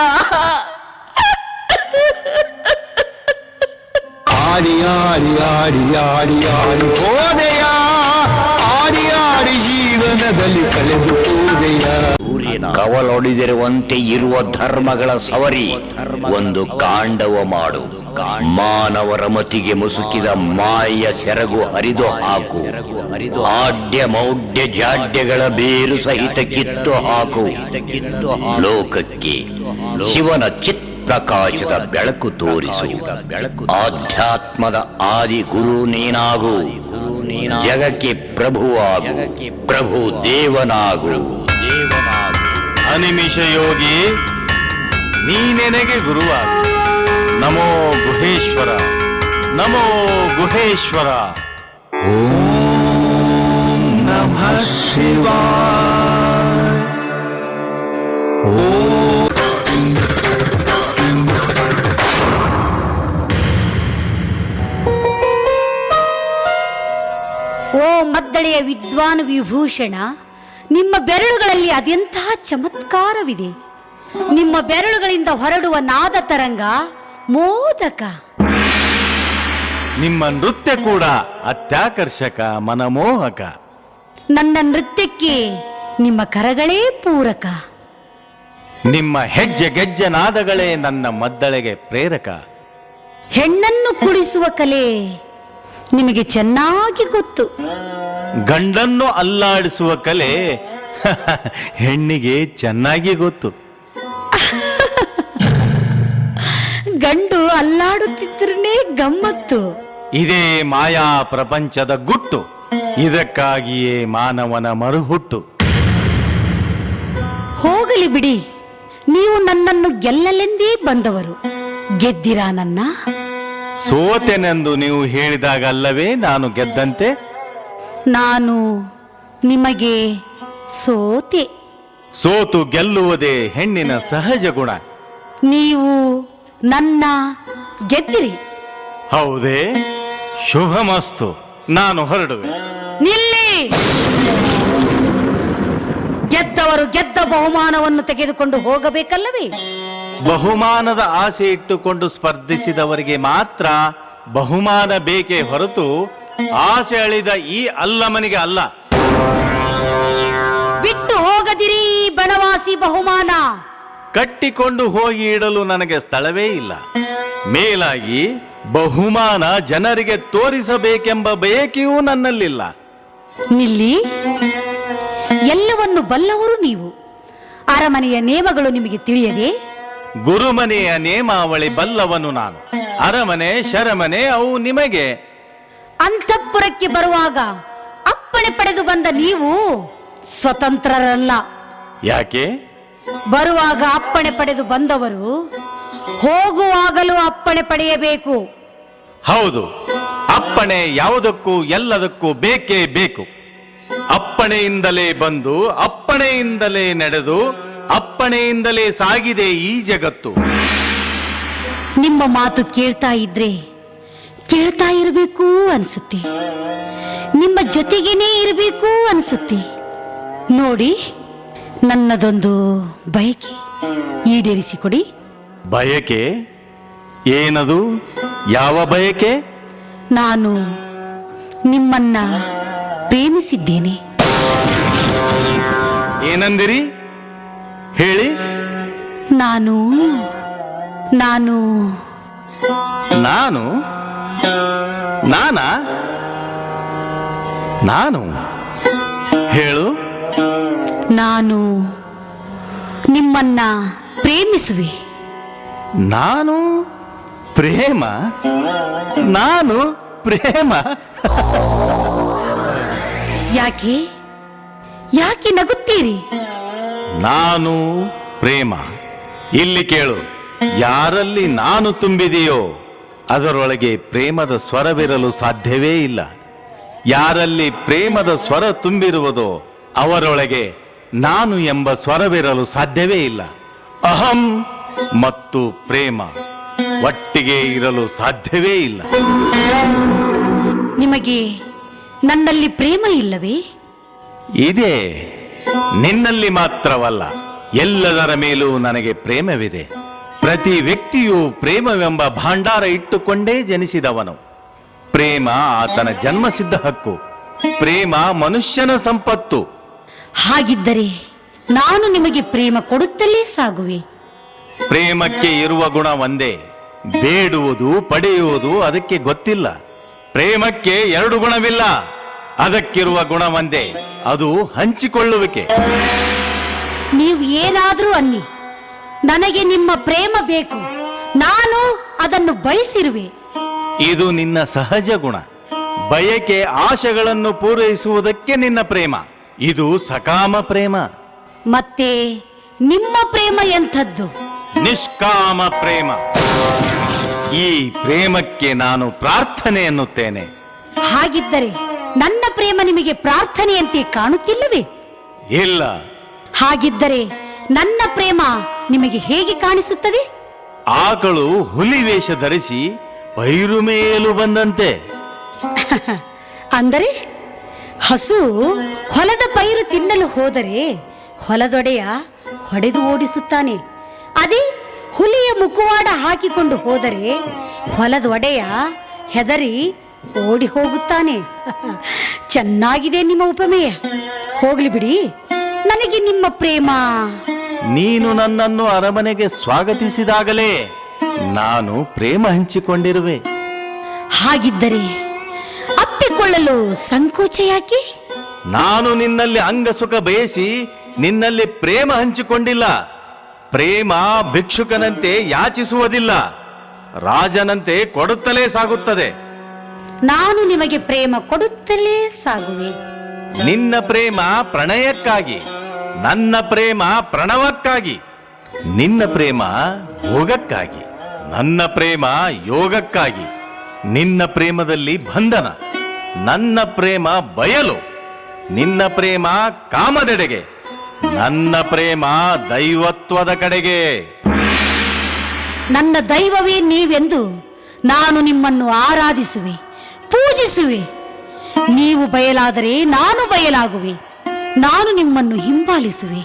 ಆಡಿ ಆಡಿ ಆಡಿ ಆಡಿ ಆಡಿ ಹೋದೆಯ, ಆಡಿ ಆಡಿ ಜೀವನದಲ್ಲಿ ಕಳೆದು ಹೋದೆಯ. ಕವಲೊಡೆದಿರುವಂತೆ ಇರುವ ಧರ್ಮಗಳ ಸವರಿ ಒಂದು ಕಾಂಡವ ಮಾಡು. ಮಾನವರ ಮತಿಗೆ ಮುಸುಕಿದ ಮಾಯ ಸೆರಗು ಹರಿದು ಹಾಕು. ಆಡ್ಯ ಮೌಢ್ಯ ಜಾಡ್ಯಗಳ ಬೇರು ಸಹಿತ ಕಿತ್ತು ಹಾಕು. ಲೋಕಕ್ಕೆ ಶಿವನ ಚಿತ್ ಪ್ರಕಾಶದ ಬೆಳಕು ತೋರಿಸು. ಆಧ್ಯಾತ್ಮದ ಆದಿ ಗುರು ನೀನಾಗು. ಜಗಕ್ಕೆ ಪ್ರಭುವಾಗು, ಪ್ರಭು ದೇವನಾಗು. ಅನಿಮಿಷ ಯೋಗಿ, ನೀನೆನಗೆ ಗುರುವಾಗು. ನಮೋ ಗುಹೇಶ್ವರ, ನಮೋ ಗುಹೇಶ್ವರ. ಓಂ ನಮಃ ಶಿವಾಯ. ಓ ಮದ್ದಳೆಯ ವಿದ್ವಾನ್ ವಿಭೂಷಣ, ನಿಮ್ಮ ಬೆರಳುಗಳಲ್ಲಿ ಅದೆಂತಹ ಚಮತ್ಕಾರವಿದೆ. ನಿಮ್ಮ ಬೆರಳುಗಳಿಂದ ಹೊರಡುವ ನಾದ ತರಂಗ ಮೋದಕ. ನಿಮ್ಮ ನೃತ್ಯ ಕೂಡ ಅತ್ಯಾಕರ್ಷಕ ಮನಮೋಹಕ. ನನ್ನ ನೃತ್ಯಕ್ಕೆ ನಿಮ್ಮ ಕರಗಳೇ ಪೂರಕ. ನಿಮ್ಮ ಹೆಜ್ಜೆ ಗೆಜ್ಜೆ ನಾದಗಳೇ ನನ್ನ ಮದ್ದಳೆಗೆ ಪ್ರೇರಕ. ಹೆಣ್ಣನ್ನು ಕುಡಿಸುವ ಕಲೆ ನಿಮಗೆ ಚೆನ್ನಾಗಿ ಗೊತ್ತು. ಗಂಡನ್ನು ಅಲ್ಲಾಡಿಸುವ ಕಲೆ ಹೆಣ್ಣಿಗೆ ಚೆನ್ನಾಗಿ ಗೊತ್ತು. ಗಂಡು ಅಲ್ಲಾಡುತ್ತಿದ್ರನೇ ಗಮ್ಮತ್ತು. ಇದೇ ಮಾಯಾ ಪ್ರಪಂಚದ ಗುಟ್ಟು, ಇದಕ್ಕಾಗಿಯೇ ಮಾನವನ ಮರುಹುಟ್ಟು. ಹೋಗಲಿ ಬಿಡಿ, ನೀವು ನನ್ನನ್ನು ಗೆಲ್ಲಲೆಂದೇ ಬಂದವರು. ಗೆದ್ದಿರಾ ನನ್ನ? ಸೋತೆನೆಂದು ನೀವು ಹೇಳಿದಾಗಲ್ಲವೇ ನಾನು ಗೆದ್ದಂತೆ? ನಾನು ನಿಮಗೆ ಸೋತೆ. ಸೋತು ಗೆಲ್ಲುವುದೇ ಹೆಣ್ಣಿನ ಸಹಜ ಗುಣ. ನೀವು ನನ್ನ ಗೆದ್ದಿರಿ. ಹೌದೇ? ಶುಭಮಸ್ತು, ನಾನು ಹೊರಡುವೆ. ನಿಲ್ಲಿ! ಗೆದ್ದವರು ಗೆದ್ದ ಬಹುಮಾನವನ್ನು ತೆಗೆದುಕೊಂಡು ಹೋಗಬೇಕಲ್ಲವೇ? ಬಹುಮಾನದ ಆಸೆ ಇಟ್ಟುಕೊಂಡು ಸ್ಪರ್ಧಿಸಿದವರಿಗೆ ಮಾತ್ರ ಬಹುಮಾನ ಬೇಕೇ ಹೊರತು ಆಸೆ ಅಳಿದ ಈ ಅಲ್ಲಮನಿಗೆ ಅಲ್ಲ. ಬಿಟ್ಟು ಹೋಗದಿರಿ ಈ ಬನವಾಸಿ ಬಹುಮಾನ. ಕಟ್ಟಿಕೊಂಡು ಹೋಗಿ ಇಡಲು ನನಗೆ ಸ್ಥಳವೇ ಇಲ್ಲ. ಮೇಲಾಗಿ ಬಹುಮಾನ ಜನರಿಗೆ ತೋರಿಸಬೇಕೆಂಬ ಬಯಕೆಯೂ ನನ್ನಲ್ಲಿಲ್ಲ. ನಿಲ್ಲಿ! ಎಲ್ಲವನ್ನು ಬಲ್ಲವರು ನೀವು. ಅರಮನೆಯ ನೇಮಗಳು ನಿಮಗೆ ತಿಳಿಯದೆ? ಗುರುಮನೆಯ ನೇಮಾವಳಿ ಬಲ್ಲವನು ನಾನು. ಅರಮನೆ ಶರಮನೆ ಅವು ನಿಮಗೆ. ಅಂತಃಪುರಕ್ಕೆ ಬರುವಾಗ ಅಪ್ಪಣೆ ಪಡೆದು ಬಂದ ನೀವು ಸ್ವತಂತ್ರರಲ್ಲ. ಯಾಕೆ? ಬರುವಾಗ ಅಪ್ಪಣೆ ಪಡೆದು ಬಂದವರು ಹೋಗುವಾಗಲೂ ಅಪ್ಪಣೆ ಪಡೆಯಬೇಕು. ಹೌದು, ಅಪ್ಪಣೆ ಯಾವುದಕ್ಕೂ ಎಲ್ಲದಕ್ಕೂ ಬೇಕೇ ಬೇಕು. ಅಪ್ಪಣೆಯಿಂದಲೇ ಬಂದು ಅಪ್ಪಣೆಯಿಂದಲೇ ನಡೆದು ಅಪ್ಪಣೆಯಿಂದಲೇ ಸಾಗಿದೆ ಈ ಜಗತ್ತು. ನಿಮ್ಮ ಮಾತು ಕೇಳ್ತಾ ಇದ್ರೆ ಕೇಳ್ತಾ ಇರಬೇಕು ಅನ್ಸುತ್ತೆ. ನಿಮ್ಮ ಜೊತೆಗೇನೆ ಇರಬೇಕು ಅನ್ಸುತ್ತೆ. ನೋಡಿ, ನನ್ನದೊಂದು ಬಯಕೆ ಈಡೇರಿಸಿಕೊಡಿ. ಬಯಕೆ? ಏನದು? ಯಾವ ಬಯಕೆ? ನಾನು ನಿಮ್ಮನ್ನ ಪ್ರೇಮಿಸಿದ್ದೇನೆ. ಏನಂದಿರಿ? ಹೇಳಿ. ನಾನು ನಾನು ನಾನು ನಾನಾ? ನಾನು ಹೇಳು. ನಾನು ನಿಮ್ಮನ್ನ ಪ್ರೇಮಿಸುವೆ. ನಾನು ಪ್ರೇಮ? ನಾನು ಪ್ರೇಮ? ಯಾಕೆ ಯಾಕೆ ನಗುತ್ತೀರಿ? ನಾನು ಪ್ರೇಮ. ಇಲ್ಲಿ ಕೇಳು, ಯಾರಲ್ಲಿ ನಾನು ತುಂಬಿದೆಯೋ ಅದರೊಳಗೆ ಪ್ರೇಮದ ಸ್ವರವಿರಲು ಸಾಧ್ಯವೇ ಇಲ್ಲ. ಯಾರಲ್ಲಿ ಪ್ರೇಮದ ಸ್ವರ ತುಂಬಿರುವುದೋ ಅವರೊಳಗೆ ನಾನು ಎಂಬ ಸ್ವರವಿರಲು ಸಾಧ್ಯವೇ ಇಲ್ಲ. ಅಹಂ ಮತ್ತು ಪ್ರೇಮ ಒಟ್ಟಿಗೆ ಇರಲು ಸಾಧ್ಯವೇ ಇಲ್ಲ. ನಿಮಗೆ ನನ್ನಲ್ಲಿ ಪ್ರೇಮ ಇಲ್ಲವೇ? ಇದೆ. ನಿನ್ನಲ್ಲಿ ಮಾತ್ರವಲ್ಲ, ಎಲ್ಲದರ ಮೇಲೂ ನನಗೆ ಪ್ರೇಮವಿದೆ. ಪ್ರತಿ ವ್ಯಕ್ತಿಯೂ ಪ್ರೇಮವೆಂಬ ಭಾಂಡಾರ ಇಟ್ಟುಕೊಂಡೇ ಜನಿಸಿದವನು. ಪ್ರೇಮ ಆತನ ಜನ್ಮಸಿದ್ಧ ಹಕ್ಕು. ಪ್ರೇಮ ಮನುಷ್ಯನ ಸಂಪತ್ತು. ಹಾಗಿದ್ದರೆ ನಾನು ನಿಮಗೆ ಪ್ರೇಮ ಕೊಡುತ್ತಲೇ ಸಾಗುವೆ. ಪ್ರೇಮಕ್ಕೆ ಇರುವ ಗುಣ ಒಂದೇ, ಬೇಡುವುದು ಪಡೆಯುವುದು ಅದಕ್ಕೆ ಗೊತ್ತಿಲ್ಲ. ಪ್ರೇಮಕ್ಕೆ ಎರಡು ಗುಣವಿಲ್ಲ, ಅದಕ್ಕಿರುವ ಗುಣ ಒಂದೇ, ಅದು ಹಂಚಿಕೊಳ್ಳುವಿಕೆ. ನೀವು ಏನಾದ್ರೂ ಅನ್ನಿ, ನನಗೆ ನಿಮ್ಮ ಪ್ರೇಮ ಬೇಕು. ನಾನು ಅದನ್ನು ಬಯಸಿರುವೆ. ಇದು ನಿನ್ನ ಸಹಜ ಗುಣ. ಬಯಕೆ ಆಶೆಗಳನ್ನು ಪೂರೈಸುವುದಕ್ಕೆ ನಿನ್ನ ಪ್ರೇಮ. ಇದು ಸಕಾಮ ಪ್ರೇಮ. ಮತ್ತೆ ನಿಮ್ಮ ಪ್ರೇಮ ಎಂಥದ್ದು? ನಿಷ್ಕಾಮ ಪ್ರೇಮ. ಈ ಪ್ರೇಮಕ್ಕೆ ನಾನು ಪ್ರಾರ್ಥನೆ ಎನ್ನುತ್ತೇನೆ. ಹಾಗಿದ್ದರೆ ನನ್ನ ಪ್ರೇಮ ನಿಮಗೆ ಪ್ರಾರ್ಥನೆಯಂತೆ ಕಾಣುತ್ತಿಲ್ಲವೇ? ಇಲ್ಲ. ಹಾಗಿದ್ದರೆ ನನ್ನ ಪ್ರೇಮ ನಿಮಗೆ ಹೇಗೆ ಕಾಣಿಸುತ್ತದೆ? ಆಕಳು ಹುಲಿ ವೇಷ ಧರಿಸಿ ಪೈರು ಮೇಯಲು ಬಂದಂತೆ. ಅಂದರೆ ಹಸು ಹೊಲದ ಪೈರು ತಿನ್ನಲು ಹೋದರೆ ಹೊಲದೊಡೆಯ ಹೊಡೆದು ಓಡಿಸುತ್ತಾನೆ. ಅದೇ ಹುಲಿಯ ಮುಖವಾಡ ಹಾಕಿಕೊಂಡು ಹೋದರೆ ಹೊಲದ ಒಡೆಯ ಹೆದರಿ ಓಡಿ ಹೋಗುತ್ತಾನೆ. ಚೆನ್ನಾಗಿದೆ ನಿಮ್ಮ ಉಪಮೇಯ. ಹೋಗ್ಲಿ ಬಿಡಿ, ನನಗೆ ನಿಮ್ಮ ಪ್ರೇಮ. ನೀನು ನನ್ನನ್ನು ಅರಮನೆಗೆ ಸ್ವಾಗತಿಸಿದಾಗಲೇ ನಾನು ಪ್ರೇಮ ಹಂಚಿಕೊಂಡಿರುವೆ. ಹಾಗಿದ್ದರೆ ಅಪ್ಪಿಕೊಳ್ಳಲು ಸಂಕೋಚ ಯಾಕೆ? ನಾನು ನಿನ್ನಲ್ಲಿ ಅಂಗಸುಖ ಬಯಸಿ ನಿನ್ನಲ್ಲಿ ಪ್ರೇಮ ಹಂಚಿಕೊಂಡಿಲ್ಲ. ಪ್ರೇಮ ಭಿಕ್ಷುಕನಂತೆ ಯಾಚಿಸುವುದಿಲ್ಲ, ರಾಜನಂತೆ ಕೊಡುತ್ತಲೇ ಸಾಗುತ್ತದೆ. ನಾನು ನಿಮಗೆ ಪ್ರೇಮ ಕೊಡುತ್ತಲೇ ಸಾಗುವೆ. ನಿನ್ನ ಪ್ರೇಮ ಪ್ರಣಯಕ್ಕಾಗಿ, ನನ್ನ ಪ್ರೇಮ ಪ್ರಣವಕ್ಕಾಗಿ. ನಿನ್ನ ಪ್ರೇಮ ಭೋಗಕ್ಕಾಗಿ, ನನ್ನ ಪ್ರೇಮ ಯೋಗಕ್ಕಾಗಿ. ನಿನ್ನ ಪ್ರೇಮದಲ್ಲಿ ಬಂಧನ, ನನ್ನ ಪ್ರೇಮ ಬಯಲು. ನಿನ್ನ ಪ್ರೇಮ ಕಾಮದೆಡೆಗೆ, ನನ್ನ ಪ್ರೇಮ ದೈವತ್ವದ ಕಡೆಗೆ. ನನ್ನ ದೈವವೇ ನೀವೆಂದು ನಾನು ನಿಮ್ಮನ್ನು ಆರಾಧಿಸುವೆ, ಪೂಜಿಸುವೆ. ನೀವು ಬಯಲಾದರೆ ನಾನು ಬಯಲಾಗುವೆ, ನಾನು ನಿಮ್ಮನ್ನು ಹಿಂಬಾಲಿಸುವೆ.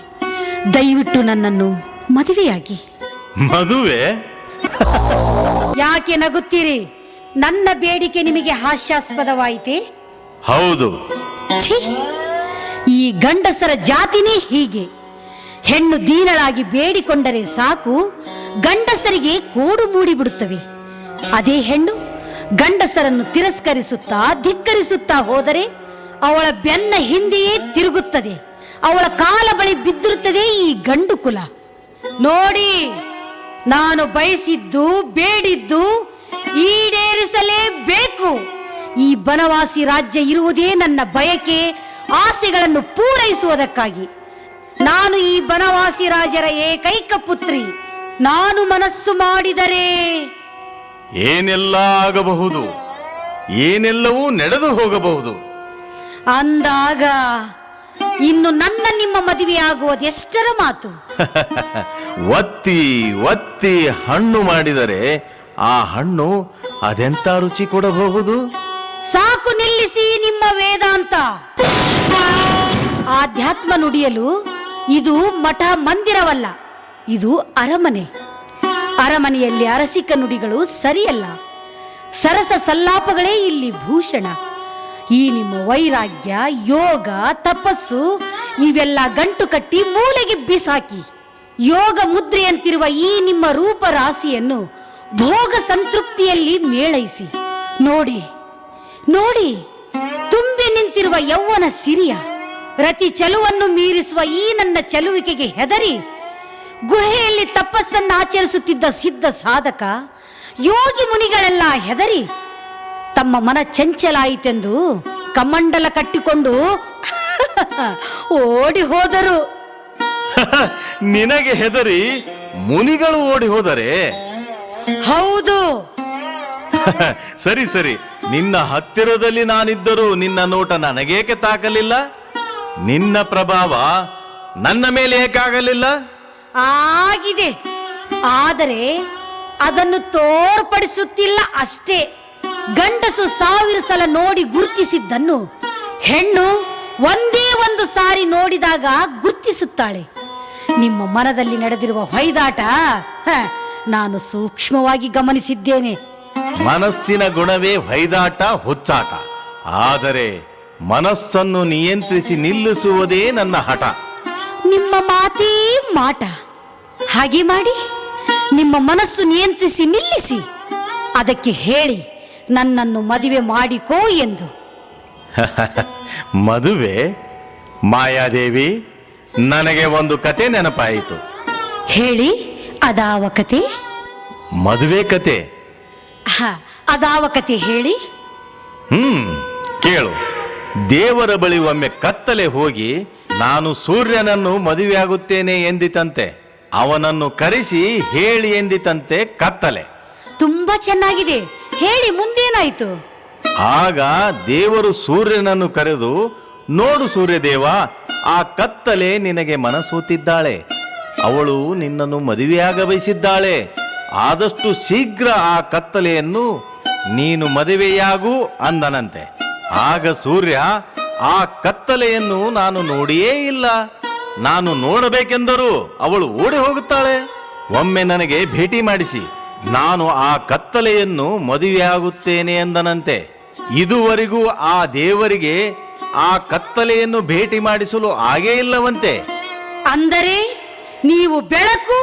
ದಯವಿಟ್ಟು ನನ್ನನ್ನು ಮದುವೆಯಾಗಿ. ಮದುವೆ? ಯಾಕೆ ನಗುತ್ತೀರಿ? ನನ್ನ ಬೇಡಿಕೆ ನಿಮಗೆ ಹಾಸ್ಯಾಸ್ಪದವಾಯಿತೆ? ಹೌದು. ಛೀ, ಈ ಗಂಡಸರ ಜಾತಿನೇ ಹೀಗೆ. ಹೆಣ್ಣು ದೀನಳಾಗಿ ಬೇಡಿಕೊಂಡರೆ ಸಾಕು, ಗಂಡಸರಿಗೆ ಕೋಡು ಮೂಡಿಬಿಡುತ್ತವೆ. ಅದೇ ಹೆಣ್ಣು ಗಂಡಸರನ್ನು ತಿರಸ್ಕರಿಸುತ್ತಾ ಧಿಕ್ಕರಿಸುತ್ತಾ ಹೋದರೆ ಅವಳ ಬೆನ್ನ ಹಿಂದೆಯೇ ತಿರುಗುತ್ತದೆ. ಅವಳ ಕಾಲ ಬಳಿ ಬಿದ್ದಿರುತ್ತದೆ ಈ ಗಂಡು ಕುಲ. ನೋಡಿ, ನಾನು ಬಯಸಿದ್ದು ಬೇಡಿದ್ದು ಈಡೇರಿಸಲೇಬೇಕು. ಈ ಬನವಾಸಿ ರಾಜ್ಯ ಇರುವುದೇ ನನ್ನ ಬಯಕೆ ಆಸೆಗಳನ್ನು ಪೂರೈಸುವುದಕ್ಕಾಗಿ. ನಾನು ಈ ಬನವಾಸಿ ರಾಜರ ಏಕೈಕ ಪುತ್ರಿ. ನಾನು ಮನಸ್ಸು ಮಾಡಿದರೆ ಏನೆಲ್ಲ ಆಗಬಹುದು, ಏನೆಲ್ಲವೂ ನಡೆದು ಹೋಗಬಹುದು. ಅಂದಾಗ ಇನ್ನು ನನ್ನ ನಿಮ್ಮ ಮದುವೆಯಾಗುವುದೆಷ್ಟರ ಮಾತು? ಒತ್ತಿ ಒತ್ತಿ ಹಣ್ಣು ಮಾಡಿದರೆ ಆ ಹಣ್ಣು ಅದೆಂತ ರುಚಿ ಕೊಡಬಹುದು? ಸಾಕು, ನಿಲ್ಲಿಸಿ ನಿಮ್ಮ ವೇದಾಂತ. ಆಧ್ಯಾತ್ಮ ನುಡಿಯಲು ಇದು ಮಠ ಮಂದಿರವಲ್ಲ, ಇದು ಅರಮನೆ. ಅರಮನೆಯಲ್ಲಿ ಅರಸಿಕ ನುಡಿಗಳು ಸರಿಯಲ್ಲ. ಸರಸ ಸಲ್ಲಾಪಗಳೇ ಇಲ್ಲಿ ಭೂಷಣ. ಈ ನಿಮ್ಮ ವೈರಾಗ್ಯ, ಯೋಗ, ತಪಸ್ಸು ಇವೆಲ್ಲ ಗಂಟು ಕಟ್ಟಿ ಮೂಲೆಗೆ ಬಿಸಾಕಿ, ಯೋಗ ಮುದ್ರೆಯಂತಿರುವ ಈ ನಿಮ್ಮ ರೂಪರಾಶಿಯನ್ನು ಭೋಗ ಸಂತೃಪ್ತಿಯಲ್ಲಿ ಮೇಳೈಸಿ. ನೋಡಿ ನೋಡಿ, ತುಂಬಿ ನಿಂತಿರುವ ಯೌವನ ಸಿರಿಯ ರತಿ ಚಲುವನ್ನು ಮೀರಿಸುವ ಈ ನನ್ನ ಚಲುವಿಕೆಗೆ ಹೆದರಿ ಗುಹೆಯಲ್ಲಿ ತಪಸ್ಸನ್ನು ಆಚರಿಸುತ್ತಿದ್ದ ಸಿದ್ಧ ಸಾಧಕ ಯೋಗಿ ಮುನಿಗಳೆಲ್ಲ ಹೆದರಿ ತಮ್ಮ ಮನ ಚಂಚಲಾಯಿತೆಂದು ಕಮಂಡಲ ಕಟ್ಟಿಕೊಂಡು ಓಡಿ ಹೋದರು. ನಿನಗೆ ಹೆದರಿ ಮುನಿಗಳು ಓಡಿ ಹೋದರೆ? ಹೌದು. ಸರಿ ಸರಿ, ನಿನ್ನ ಹತ್ತಿರದಲ್ಲಿ ನಾನಿದ್ದರೂ ನಿನ್ನ ನೋಟ ನನಗೇಕೆ ತಾಕಲಿಲ್ಲ? ನಿನ್ನ ಪ್ರಭಾವ ನನ್ನ ಮೇಲೆ ಏಕಾಗಲಿಲ್ಲ? ಆಗಿದೆ, ಆದರೆ ಅದನ್ನು ತೋರ್ಪಡಿಸುತ್ತಿಲ್ಲ ಅಷ್ಟೇ. ಗಂಡಸು 1000 ಸಲ ನೋಡಿ ಗುರುತಿಸಿದ್ದನ್ನು ಹೆಣ್ಣು ಒಂದೇ ಒಂದು ಸಾರಿ ನೋಡಿದಾಗ ಗುರುತಿಸುತ್ತಾಳೆ. ನಿಮ್ಮ ಮನದಲ್ಲಿ ನಡೆದಿರುವ ಹೊಯ್ದಾಟ ನಾನು ಸೂಕ್ಷ್ಮವಾಗಿ ಗಮನಿಸಿದ್ದೇನೆ. ಮನಸ್ಸಿನ ಗುಣವೇ ಹೊಯ್ದಾಟ, ಹುಚ್ಚಾಟ. ಆದರೆ ಮನಸ್ಸನ್ನು ನಿಯಂತ್ರಿಸಿ ನಿಲ್ಲಿಸುವುದೇ ನನ್ನ ಹಠ. ನಿಮ್ಮ ಮಾತೇ ಮಾಟ. ಹಾಗೆ ಮಾಡಿ, ನಿಮ್ಮ ಮನಸ್ಸು ನಿಯಂತ್ರಿಸಿ ನಿಲ್ಲಿಸಿ. ಅದಕ್ಕೆ ಹೇಳಿ ನನ್ನನ್ನು ಮದುವೆ ಮಾಡಿಕೋ ಎಂದು. ಮದುವೆ? ಮಾಯಾದೇವಿ, ನನಗೆ ಒಂದು ಕತೆ ನೆನಪಾಯಿತು. ಹೇಳಿ, ಅದಾವ ಕತೆ? ಮದುವೆ ಕತೆ. ಅದಾವ ಕತೆ ಹೇಳಿ. ಕೇಳು. ದೇವರ ಬಳಿ ಒಮ್ಮೆ ಕತ್ತಲೆ ಹೋಗಿ ನಾನು ಸೂರ್ಯನನ್ನು ಮದುವೆಯಾಗುತ್ತೇನೆ ಎಂದಿತಂತೆ. ಅವನನ್ನು ಕರೆಸಿ ಹೇಳಿ ಎಂದಿತಂತೆ ಕತ್ತಲೆ. ತುಂಬಾ ಚೆನ್ನಾಗಿದೆ, ಹೇಳಿ ಮುಂದೇನಾಯ್ತು? ಆಗ ದೇವರು ಸೂರ್ಯನನ್ನು ಕರೆದು, ನೋಡು ಸೂರ್ಯದೇವ, ಆ ಕತ್ತಲೆ ನಿನಗೆ ಮನಸೋತಿದ್ದಾಳೆ. ಅವಳು ನಿನ್ನನ್ನು ಮದುವೆಯಾಗ ಬಯಸಿದ್ದಾಳೆ. ಆದಷ್ಟು ಶೀಘ್ರ ಆ ಕತ್ತಲೆಯನ್ನು ನೀನು ಮದುವೆಯಾಗು ಅಂದನಂತೆ. ಆಗ ಸೂರ್ಯ, ಆ ಕತ್ತಲೆಯನ್ನು ನಾನು ನೋಡಿಯೇ ಇಲ್ಲ. ನಾನು ನೋಡಬೇಕೆಂದರೂ ಅವಳು ಓಡಿ ಹೋಗುತ್ತಾಳೆ. ಒಮ್ಮೆ ನನಗೆ ಭೇಟಿ ಮಾಡಿಸಿ ನಾನು ಆ ಕತ್ತಲೆಯನ್ನು ಮದುವೆಯಾಗುತ್ತೇನೆ ಎಂದನಂತೆ. ಇದುವರೆಗೂ ಆ ದೇವರಿಗೆ ಆ ಕತ್ತಲೆಯನ್ನು ಭೇಟಿ ಮಾಡಿಸಲು ಆಗೇ ಇಲ್ಲವಂತೆ. ಅಂದರೆ ನೀವು ಬೆಳಕು,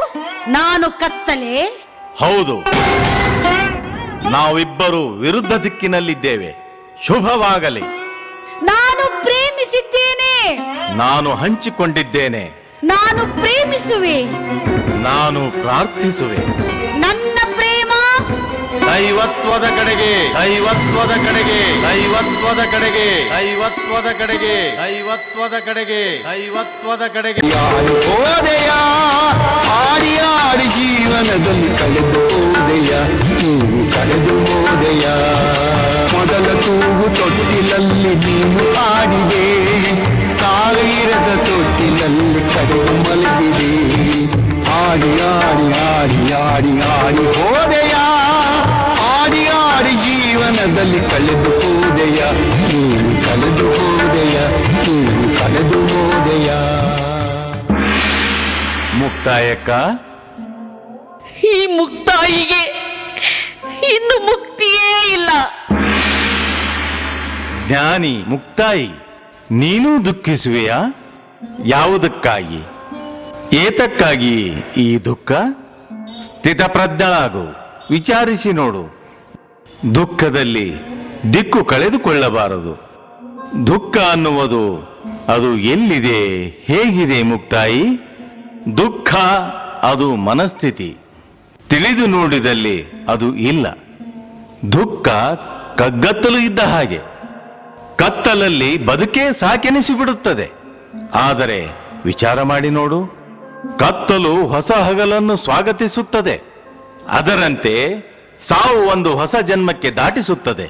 ನಾನು ಕತ್ತಲೆ. ಹೌದು, ನಾವಿಬ್ಬರು ವಿರುದ್ಧ ದಿಕ್ಕಿನಲ್ಲಿದ್ದೇವೆ. ಶುಭವಾಗಲಿ. ನಾನು ಪ್ರೇಮಿಸಿದ್ದೇನೆ. ನಾನು ಹಂಚಿಕೊಂಡಿದ್ದೇನೆ. ನಾನು ಪ್ರೇಮಿಸುವೆ. ನಾನು ಪ್ರಾರ್ಥಿಸುವೆ. ನನ್ನ ಪ್ರೇಮ ದೈವತ್ವದ ಕಡೆಗೆ, ದೈವತ್ವದ ಕಡೆಗೆ, ದೈವತ್ವದ ಕಡೆಗೆ, ದೈವತ್ವದ ಕಡೆಗೆ, ದೈವತ್ವದ ಕಡೆಗೆ, ದೈವತ್ವದ ಕಡೆಗೆ. ಆಡಿ ಹೋದೆಯ, ಆಡಿ ಆಡಿ ಜೀವನದಲ್ಲಿ ಕಳೆದು ಹೋದೆಯ, ನೀನು ಕಳೆದು ಹೋದೆಯ. ಮೊದಲ ತೂಗು ತೊಟ್ಟಿಲಲ್ಲಿ ನೀನು ಆಡಿದೆ, ಕಾಲಿರದ ತೊಟ್ಟಿಲಲ್ಲಿ ಕಡೆದು ಮಲಗಿದೆ. ಆಡಿ ಆಡಿ ಆಡಿ ಆಡಿ ಆಡಿ ಹೋದೆಯ, ಆಡಿ ಆಡಿ ಜೀವನದಲ್ಲಿ ಕಳೆದು ಹೋದೆಯ, ನೀನು ಕಳೆದು ಹೋದೆಯ, ನೀನು ಕಳೆದು ಹೋದೆಯ. ಮುಕ್ತಾಯಕ್ಕ, ಈ ಮುಕ್ತಾಯಿಗೆ ಇನ್ನು ಮುಕ್ತಿಯೇ ಇಲ್ಲ. ಜ್ಞಾನಿ ಮುಕ್ತಾಯಿ, ನೀನೂ ದುಃಖಿಸುವೆಯಾ? ಯಾವುದಕ್ಕಾಗಿ, ಏತಕ್ಕಾಗಿ ಈ ದುಃಖ? ಸ್ಥಿತಪ್ರಜ್ಞಳಾಗು, ವಿಚಾರಿಸಿ ನೋಡು. ದುಃಖದಲ್ಲಿ ದಿಕ್ಕು ಕಳೆದುಕೊಳ್ಳಬಾರದು. ದುಃಖ ಅನ್ನುವುದು ಅದು ಎಲ್ಲಿದೆ, ಹೇಗಿದೆ ಮುಕ್ತಾಯಿ? ದುಃಖ ಅದು ಮನಸ್ಥಿತಿ. ತಿಳಿದು ನೋಡಿದಲ್ಲಿ ಅದು ಇಲ್ಲ. ದುಃಖ ಕಗ್ಗತ್ತಲು ಇದ್ದ ಹಾಗೆ. ಕತ್ತಲಲ್ಲಿ ಬದುಕೇ ಸಾಕೆನಿಸಿಬಿಡುತ್ತದೆ. ಆದರೆ ವಿಚಾರ ಮಾಡಿ ನೋಡು, ಕತ್ತಲು ಹೊಸ ಹಗಲನ್ನು ಸ್ವಾಗತಿಸುತ್ತದೆ. ಅದರಂತೆ ಸಾವು ಒಂದು ಹೊಸ ಜನ್ಮಕ್ಕೆ ದಾಟಿಸುತ್ತದೆ.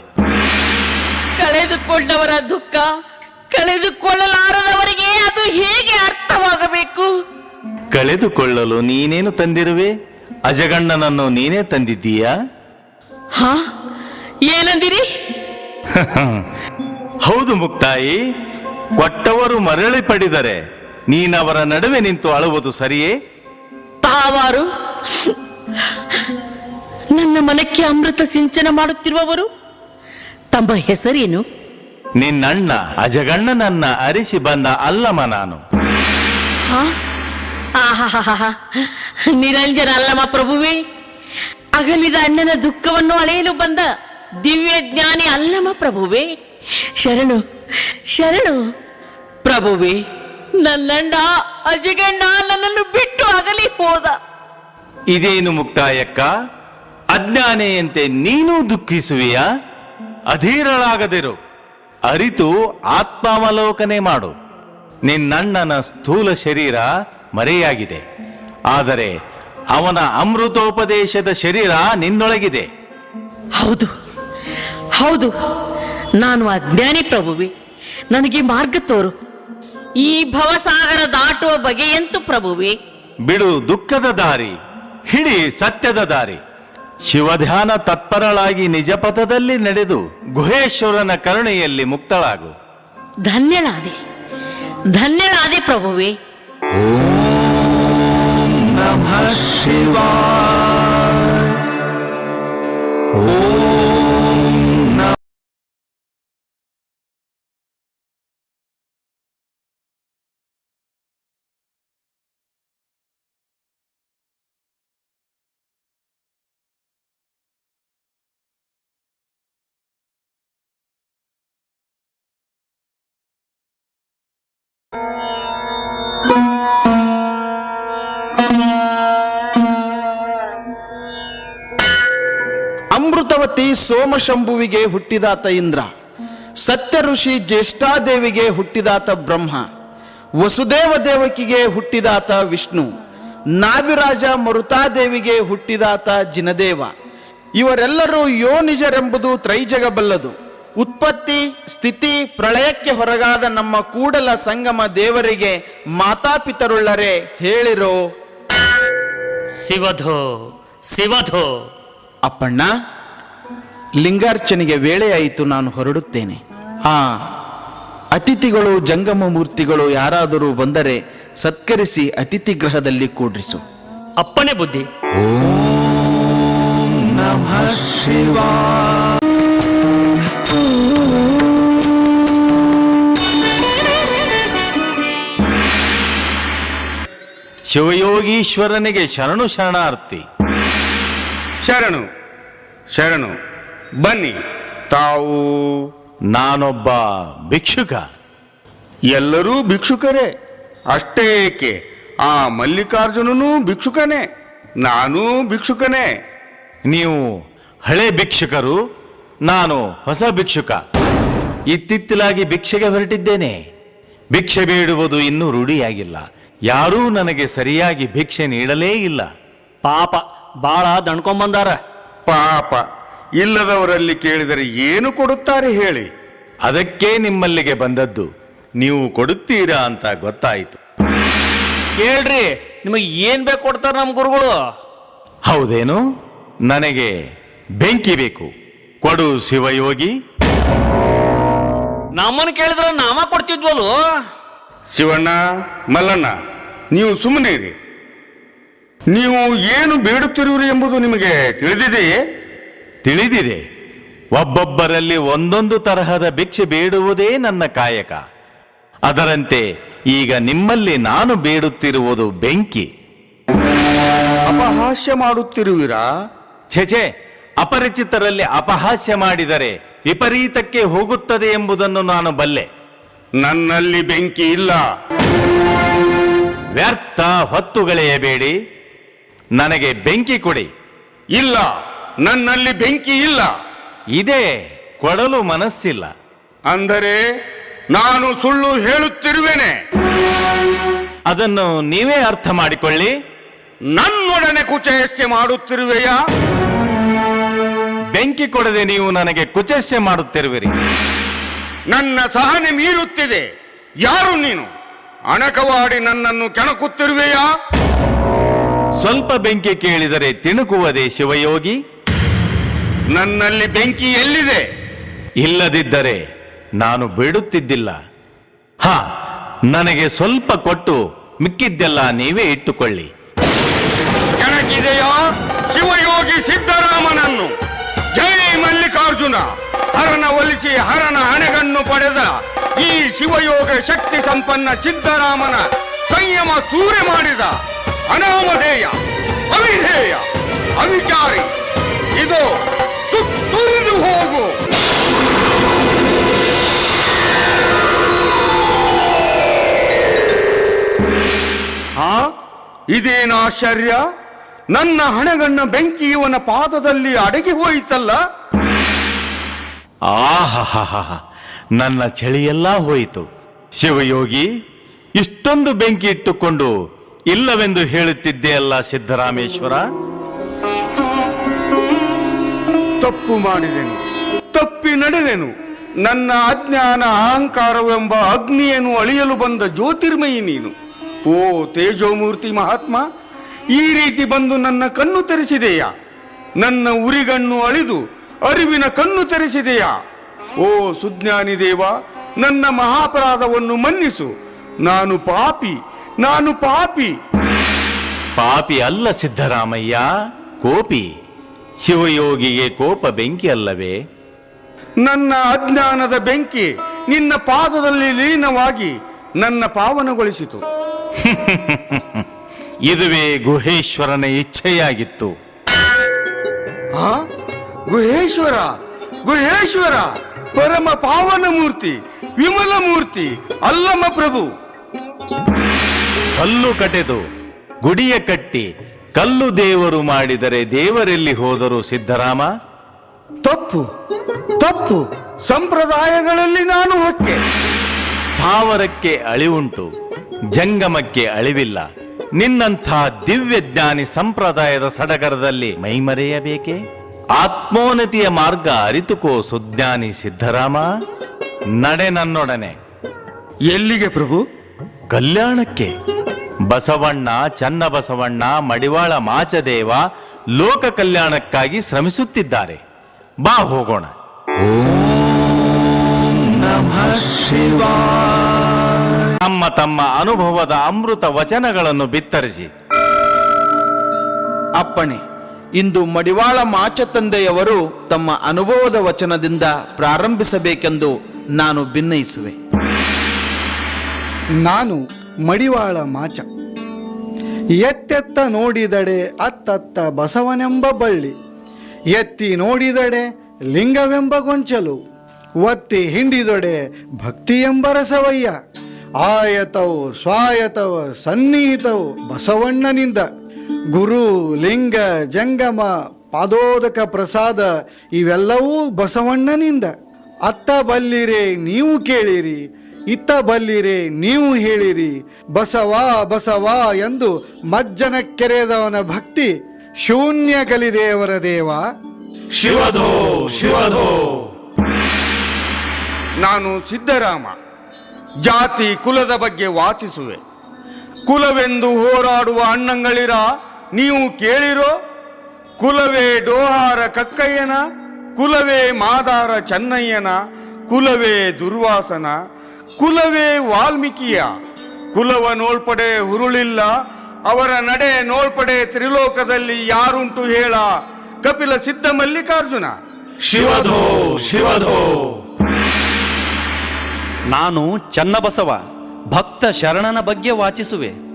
ಕಳೆದುಕೊಂಡವರ ದುಃಖ ಕಳೆದುಕೊಳ್ಳಲಾರದವರಿಗೆ ಅದು ಹೇಗೆ ಅರ್ಥವಾಗಬೇಕು? ಕಳೆದುಕೊಳ್ಳಲು ನೀನೇನು ತಂದಿರುವೆ? ಅಜಗಣ್ಣನನ್ನು ನೀನೇ ತಂದಿದ್ದೀಯಾ? ಹಾ, ಏನಂದಿರಿ? ಹೌದು ಮುಕ್ತಾಯಿ, ಕೊಟ್ಟವರು ಮರಳಿ ಪಡೆದರೆ ನೀನವರ ನಡುವೆ ನಿಂತು ಅಳುವುದು ಸರಿಯೇ? ತಾವಾರು ನನ್ನ ಮನಕ್ಕೆ ಅಮೃತ ಸಿಂಚನ ಮಾಡುತ್ತಿರುವವರು, ತಮ್ಮ ಹೆಸರೇನು? ನಿನ್ನಣ್ಣ ಅಜಗಣ್ಣನನ್ನ ಅರಿಸಿ ಬಂದ ಅಲ್ಲಮ ನಾನು. ಆಹಾಹಾಹಾ, ನಿರಂಜನ ಅಲ್ಲಮ ಪ್ರಭುವೇ. ಅಗಲಿದ ಅಣ್ಣನ ದುಃಖವನ್ನು ಅಳೆಯಲು ಬಂದ ದಿವ್ಯ ಜ್ಞಾನಿ ಅಲ್ಲಮ ಪ್ರಭುವೇ. ಶರಣು ಶರಣು ಪ್ರಭುವೇ. ನನ್ನಣ್ಣ ಅಜಗಣ್ಣ ನನ್ನನ್ನು ಬಿಟ್ಟು ಅಗಲಿ ಹೋದ. ಇದೇನು ಮುಕ್ತಾಯಕ್ಕ, ಅಜ್ಞಾನೆಯಂತೆ ನೀನೂ ದುಃಖಿಸುವೆಯಾ? ಅಧೀರಳಾಗದಿರು, ಅರಿತು ಆತ್ಮಾವಲೋಕನೆ ಮಾಡು. ನಿನ್ನಣ್ಣನ ಸ್ಥೂಲ ಶರೀರ ಮರೆಯಾಗಿದೆ, ಆದರೆ ಅವನ ಅಮೃತೋಪದೇಶದ ಶರೀರ ನಿನ್ನೊಳಗಿದೆ. ಹೌದು ಹೌದು, ನಾನು ಅಜ್ಞಾನಿ ಪ್ರಭುವೆ. ನನಗೆ ಮಾರ್ಗ ತೋರು. ಈ ಭವಸಾಗರ ದಾಟುವ ಬಗೆಯಂತೂ ಪ್ರಭುವೆ. ಬಿಡು ದುಃಖದ ದಾರಿ, ಹಿಡಿ ಸತ್ಯದ ದಾರಿ. ಶಿವಧ್ಯಾನ ತತ್ಪರಳಾಗಿ ನಿಜಪಥದಲ್ಲಿ ನಡೆದು ಗುಹೇಶ್ವರನ ಕರುಣೆಯಲ್ಲಿ ಮುಕ್ತಳಾಗು. ಧನ್ಯಳಾದೆ ಧನ್ಯಳಾದೆ ಪ್ರಭುವೆ. ಓಂ ನಮಃ ಶಿವಾಯ. ಓಂ ನಮಃ ಅಮೃತವತಿ ಸೋಮಶಂಭುವಿಗೆ ಹುಟ್ಟಿದಾತ ಇಂದ್ರ, ಸತ್ಯ ಋಷಿ ಜ್ಯೇಷ್ಠಾದೇವಿಗೆ ಹುಟ್ಟಿದಾತ ಬ್ರಹ್ಮ, ವಸುದೇವ ದೇವಕಿಗೆ ಹುಟ್ಟಿದಾತ ವಿಷ್ಣು, ನಾಭಿರಾಜ ಮರುತಾದೇವಿಗೆ ಹುಟ್ಟಿದಾತ ಜಿನದೇವ. ಇವರೆಲ್ಲರೂ ಯೋನಿಜರೆಂಬುದು ತ್ರೈಜಗ ಬಲ್ಲದು. ಉತ್ಪತ್ತಿ ಸ್ಥಿತಿ ಪ್ರಳಯಕ್ಕೆ ಹೊರಗಾದ ನಮ್ಮ ಕೂಡಲ ಸಂಗಮ ದೇವರಿಗೆ ಮಾತಾಪಿತರುಳ್ಳರೆ ಹೇಳಿರೋ. ಶಿವಧೋ ಶಿವಧೋ. ಅಪ್ಪಣ್ಣ, ಲಿಂಗಾರ್ಚನೆಗೆ ವೇಳೆಯಾಯಿತು, ನಾನು ಹೊರಡುತ್ತೇನೆ. ಅತಿಥಿಗಳು ಜಂಗಮ ಮೂರ್ತಿಗಳು ಯಾರಾದರೂ ಬಂದರೆ ಸತ್ಕರಿಸಿ ಅತಿಥಿ ಗೃಹದಲ್ಲಿ ಕೂಡ್ರಿಸು. ಅಪ್ಪನೇ ಬುದ್ಧಿ. ಓಂ ಶಿವಾಯ. ಶಿವಯೋಗೀಶ್ವರನಿಗೆ ಶರಣು ಶರಣಾರ್ಥಿ. ಶರಣು ಶರಣು. ಬನ್ನಿ. ತಾವು? ನಾನೊಬ್ಬ ಭಿಕ್ಷುಕ. ಎಲ್ಲರೂ ಭಿಕ್ಷುಕರೇ. ಅಷ್ಟೇ ಏಕೆ, ಆ ಮಲ್ಲಿಕಾರ್ಜುನನೂ ಭಿಕ್ಷುಕನೇ, ನಾನೂ ಭಿಕ್ಷುಕನೇ. ನೀವು ಹಳೆ ಭಿಕ್ಷುಕರು, ನಾನು ಹೊಸ ಭಿಕ್ಷುಕ. ಇತ್ತಿತ್ತಲಾಗಿ ಭಿಕ್ಷೆಗೆ ಹೊರಟಿದ್ದೇನೆ. ಭಿಕ್ಷೆ ಬೇಡುವುದು ಇನ್ನೂ ರೂಢಿಯಾಗಿಲ್ಲ. ಯಾರೂ ನನಗೆ ಸರಿಯಾಗಿ ಭಿಕ್ಷೆ ನೀಡಲೇ ಇಲ್ಲ. ಪಾಪ ಬಾಳ ದಣ್ಕೊಂಬಂದಾರ. ಪಾಪ, ಇಲ್ಲದವರಲ್ಲಿ ಕೇಳಿದರೆ ಏನು ಕೊಡುತ್ತಾರೆ ಹೇಳಿ? ಅದಕ್ಕೆ ನಿಮ್ಮಲ್ಲಿಗೆ ಬಂದದ್ದು. ನೀವು ಕೊಡುತ್ತೀರಾ ಅಂತ ಗೊತ್ತಾಯಿತು. ಕೇಳ್ರಿ, ನಿಮಗೆ ಏನ್ ಬೇಕು ಕೊಡ್ತಾರ ನಮ್ ಗುರುಗಳು? ಹೌದೇನು? ನನಗೆ ಬೆಂಕಿ ಬೇಕು. ಕೊಡು ಶಿವಯೋಗಿ. ನಮ್ಮನ್ನ ಕೇಳಿದ್ರ ನಾಮ ಕೊಡ್ತಿದ್ವಲು. ಶಿವಣ್ಣ, ಮಲ್ಲಣ್ಣ, ನೀವು ಸುಮ್ಮನೆ ಇರಿ. ನೀವು ಏನು ಬೇಡುತ್ತಿರುವಿರಿ ಎಂಬುದು ನಿಮಗೆ ತಿಳಿದಿದೆಯೇ? ತಿಳಿದಿದೆ. ಒಬ್ಬೊಬ್ಬರಲ್ಲಿ ಒಂದೊಂದು ತರಹದ ಭಿಕ್ಷೆ ಬೇಡುವುದೇ ನನ್ನ ಕಾಯಕ. ಅದರಂತೆ ಈಗ ನಿಮ್ಮಲ್ಲಿ ನಾನು ಬೇಡುತ್ತಿರುವುದು ಬೆಂಕಿ. ಅಪಹಾಸ್ಯ ಮಾಡುತ್ತಿರುವಿರಾ? ಛೆಛೆ, ಅಪರಿಚಿತರಲ್ಲಿ ಅಪಹಾಸ್ಯ ಮಾಡಿದರೆ ವಿಪರೀತಕ್ಕೆ ಹೋಗುತ್ತದೆ ಎಂಬುದನ್ನು ನಾನು ಬಲ್ಲೆ. ನನ್ನಲ್ಲಿ ಬೆಂಕಿ ಇಲ್ಲ. ವ್ಯರ್ಥ ಹೊತ್ತುಗಳೆಯಬೇಡಿ. ನನಗೆ ಬೆಂಕಿ ಕೊಡಿ. ಇಲ್ಲ, ನನ್ನಲ್ಲಿ ಬೆಂಕಿ ಇಲ್ಲ. ಇದೇ, ಕೊಡಲು ಮನಸ್ಸಿಲ್ಲ. ಅಂದರೆ ನಾನು ಸುಳ್ಳು ಹೇಳುತ್ತಿರುವೆನೆ. ಅದನ್ನು ನೀವೇ ಅರ್ಥ ಮಾಡಿಕೊಳ್ಳಿ. ನನ್ನೊಡನೆ ಕುಚೇಷ್ಟೆ ಮಾಡುತ್ತಿರುವೆಯಾ? ಬೆಂಕಿ ಕೊಡದೆ ನೀವು ನನಗೆ ಕುಚೇಷ್ಟೆ ಮಾಡುತ್ತಿರುವಿರಿ. ನನ್ನ ಸಹನೆ ಮೀರುತ್ತಿದೆ. ಯಾರು ನೀನು? ಅಣಕವಾಡಿ ನನ್ನನ್ನು ಕೆಣಕುತ್ತಿರುವೆಯಾ? ಸ್ವಲ್ಪ ಬೆಂಕಿ ಕೇಳಿದರೆ ತಿಣುಕುವುದೇ ಶಿವಯೋಗಿ? ನನ್ನಲ್ಲಿ ಬೆಂಕಿ ಎಲ್ಲಿದೆ? ಇಲ್ಲದಿದ್ದರೆ ನಾನು ಬಿಡುತ್ತಿದ್ದಿಲ್ಲ. ಹಾ, ನನಗೆ ಸ್ವಲ್ಪ ಕೊಟ್ಟು ಮಿಕ್ಕಿದ್ದೆಲ್ಲ ನೀವೇ ಇಟ್ಟುಕೊಳ್ಳಿ. ಕೆಣಕಿದೆಯಾ ಶಿವಯೋಗಿ ಸಿದ್ದರಾಮನನ್ನು? ಜೈ ಮಲ್ಲಿಕಾರ್ಜುನ. ಹರನ ಒಲಿಸಿ ಹರನ ಹಣೆಗಣ್ಣು ಪಡೆದ ಈ ಶಿವಯೋಗ ಶಕ್ತಿ ಸಂಪನ್ನ ಸಿದ್ದರಾಮನ ಸಂಯಮ ಸೂರೆ ಮಾಡಿದ ಅನಾಮಧೇಯ, ಅವಿಧೇಯ, ಅವಿಚಾರಿ. ಇದು ಸುತ್ತುರಿದು ಹೋಗು. ಇದೇನು ಆಶ್ಚರ್ಯ! ನನ್ನ ಹಣೆಗಣ್ಣ ಬೆಂಕಿ ಇವನ ಪಾದದಲ್ಲಿ ಅಡಗಿ ಹೋಯಿತಲ್ಲ. ಆಹಾ, ನನ್ನ ಚಳಿಯೆಲ್ಲ ಹೋಯಿತು. ಶಿವಯೋಗಿ, ಇಷ್ಟೊಂದು ಬೆಂಕಿ ಇಟ್ಟುಕೊಂಡು ಇಲ್ಲವೆಂದು ಹೇಳುತ್ತಿದ್ದೆ ಅಲ್ಲ ಸಿದ್ದರಾಮೇಶ್ವರ? ತಪ್ಪು ಮಾಡಿದೆನು, ತಪ್ಪಿ ನಡೆದೆನು. ನನ್ನ ಅಜ್ಞಾನ ಅಹಂಕಾರವೆಂಬ ಅಗ್ನಿಯನ್ನು ಅಳಿಯಲು ಬಂದ ಜ್ಯೋತಿರ್ಮಯಿ ನೀನು. ಓ ತೇಜೋಮೂರ್ತಿ ಮಹಾತ್ಮ, ಈ ರೀತಿ ಬಂದು ನನ್ನ ಕಣ್ಣು ತೆರೆಸಿದೆಯಾ? ನನ್ನ ಉರಿಗಣ್ಣು ಅಳಿದು ಅರಿವಿನ ಕಣ್ಣು ತೆರೆಸಿದೆಯಾ? ಓ ಸುಜ್ಞಾನಿ ದೇವ, ನನ್ನ ಮಹಾಪರಾಧವನ್ನು ಮನ್ನಿಸು. ನಾನು ಪಾಪಿ, ನಾನು ಪಾಪಿ. ಪಾಪಿ ಅಲ್ಲ ಸಿದ್ದರಾಮಯ್ಯ, ಕೋಪಿ. ಶಿವಯೋಗಿಗೆ ಕೋಪ ಬೆಂಕಿ ಅಲ್ಲವೇ? ನನ್ನ ಅಜ್ಞಾನದ ಬೆಂಕಿ ನಿನ್ನ ಪಾದದಲ್ಲಿ ಲೀನವಾಗಿ ನನ್ನ ಪಾವನಗೊಳಿಸಿತು. ಇದುವೇ ಗುಹೇಶ್ವರನ ಇಚ್ಛೆಯಾಗಿತ್ತು. ಗುಹೇಶ್ವರ, ಗುಹೇಶ್ವರ, ಪರಮ ಪಾವನ ಮೂರ್ತಿ, ವಿಮಲ ಮೂರ್ತಿ, ಅಲ್ಲಮ ಪ್ರಭು. ಕಲ್ಲು ಕಟೆದು ಗುಡಿಯ ಕಟ್ಟಿ ಕಲ್ಲು ದೇವರು ಮಾಡಿದರೆ ದೇವರೆಲ್ಲಿ ಹೋದರು ಸಿದ್ದರಾಮ? ತಪ್ಪು, ತಪ್ಪು. ಸಂಪ್ರದಾಯಗಳಲ್ಲಿ ನಾನು ಹೊಕ್ಕೆ. ಸ್ಥಾವರಕ್ಕೆ ಅಳಿವುಂಟು, ಜಂಗಮಕ್ಕೆ ಅಳಿವಿಲ್ಲ. ನಿನ್ನಂಥ ದಿವ್ಯ ಜ್ಞಾನಿ ಸಂಪ್ರದಾಯದ ಸಡಗರದಲ್ಲಿ ಮೈಮರೆಯಬೇಕೆ? ಆತ್ಮೋನ್ನತಿಯ ಮಾರ್ಗ ಅರಿತುಕೋ ಸುಜ್ಞಾನಿ ಸಿದ್ದರಾಮ. ನಡೆ ನನ್ನೊಡನೆ. ಎಲ್ಲಿಗೆ ಪ್ರಭು? ಕಲ್ಯಾಣಕ್ಕೆ. ಬಸವಣ್ಣ, ಚನ್ನಬಸವಣ್ಣ, ಮಡಿವಾಳ ಮಾಚದೇವ ಲೋಕ ಕಲ್ಯಾಣಕ್ಕಾಗಿ ಶ್ರಮಿಸುತ್ತಿದ್ದಾರೆ. ಬಾ ಹೋಗೋಣ. ಓಂ ನಮಃ ಶಿವಾಯ. ತಮ್ಮ ತಮ್ಮ ಅನುಭವದ ಅಮೃತ ವಚನಗಳನ್ನು ಬಿತ್ತರಿಸಿ. ಅಪ್ಪಣೆ. ಇಂದು ಮಡಿವಾಳ ಮಾಚತಂದೆಯವರು ತಮ್ಮ ಅನುಭವದ ವಚನದಿಂದ ಪ್ರಾರಂಭಿಸಬೇಕೆಂದು ನಾನು ಭಿನ್ನಯಿಸುವೆ. ನಾನು ಮಡಿವಾಳ ಮಾಚ. ಎತ್ತೆತ್ತ ನೋಡಿದಡೆ ಅತ್ತತ್ತ ಬಸವನೆಂಬ ಬಳ್ಳಿ, ಎತ್ತಿ ನೋಡಿದಡೆ ಲಿಂಗವೆಂಬ ಗೊಂಚಲು, ಒತ್ತಿ ಹಿಂಡಿದೊಡೆ ಭಕ್ತಿ ಎಂಬ ರಸವಯ್ಯ. ಆಯತವು ಸ್ವಾಯತವ ಸನ್ನಿಹಿತವು ಬಸವಣ್ಣನಿಂದ, ಗುರು ಲಿಂಗ ಜಂಗಮ ಪಾದೋದಕ ಪ್ರಸಾದ ಇವೆಲ್ಲವೂ ಬಸವಣ್ಣನಿಂದ. ಅತ್ತ ಬಲ್ಲಿರೆ ನೀವು ಕೇಳಿರಿ, ಇತ್ತ ಬಲ್ಲಿರೆ ನೀವು ಹೇಳಿರಿ, ಬಸವ ಬಸವ ಎಂದು ಮಜ್ಜನ ಕೆರೆದವನ ಭಕ್ತಿ ಶೂನ್ಯ ಕಲಿದೇವರ ದೇವ. ಶಿವಧೋ ಶಿವಧೋ. ನಾನು ಸಿದ್ದರಾಮ, ಜಾತಿ ಕುಲದ ಬಗ್ಗೆ ವಾಚಿಸುವೆ. ಕುಲವೆಂದು ಹೋರಾಡುವ ಅಣ್ಣಂಗಳಿರ ನೀವು ಕೇಳಿರೋ, ಕುಲವೇ ಡೋಹಾರ ಕಕ್ಕಯ್ಯನ, ಕುಲವೇ ಮಾದಾರ ಚೆನ್ನಯ್ಯನ, ಕುಲವೇ ದುರ್ವಾಸನ, ಕುಲವೇ ವಾಲ್ಮೀಕಿಯ. ಕುಲವ ನೋಳ್ಪಡೆ ಹುರುಳಿಲ್ಲ, ಅವರ ನಡೆ ನೋಳ್ಪಡೆ ತ್ರಿಲೋಕದಲ್ಲಿ ಯಾರುಂಟು ಹೇಳ, ಕಪಿಲ ಸಿದ್ಧ ಮಲ್ಲಿಕಾರ್ಜುನ. ಶಿವಧೋ ಶಿವಧೋ. ನಾನು ಚನ್ನಬಸವ, ಭಕ್ತ ಶರಣನ ಬಗ್ಗೆ ವಾಚಿಸುವೆ.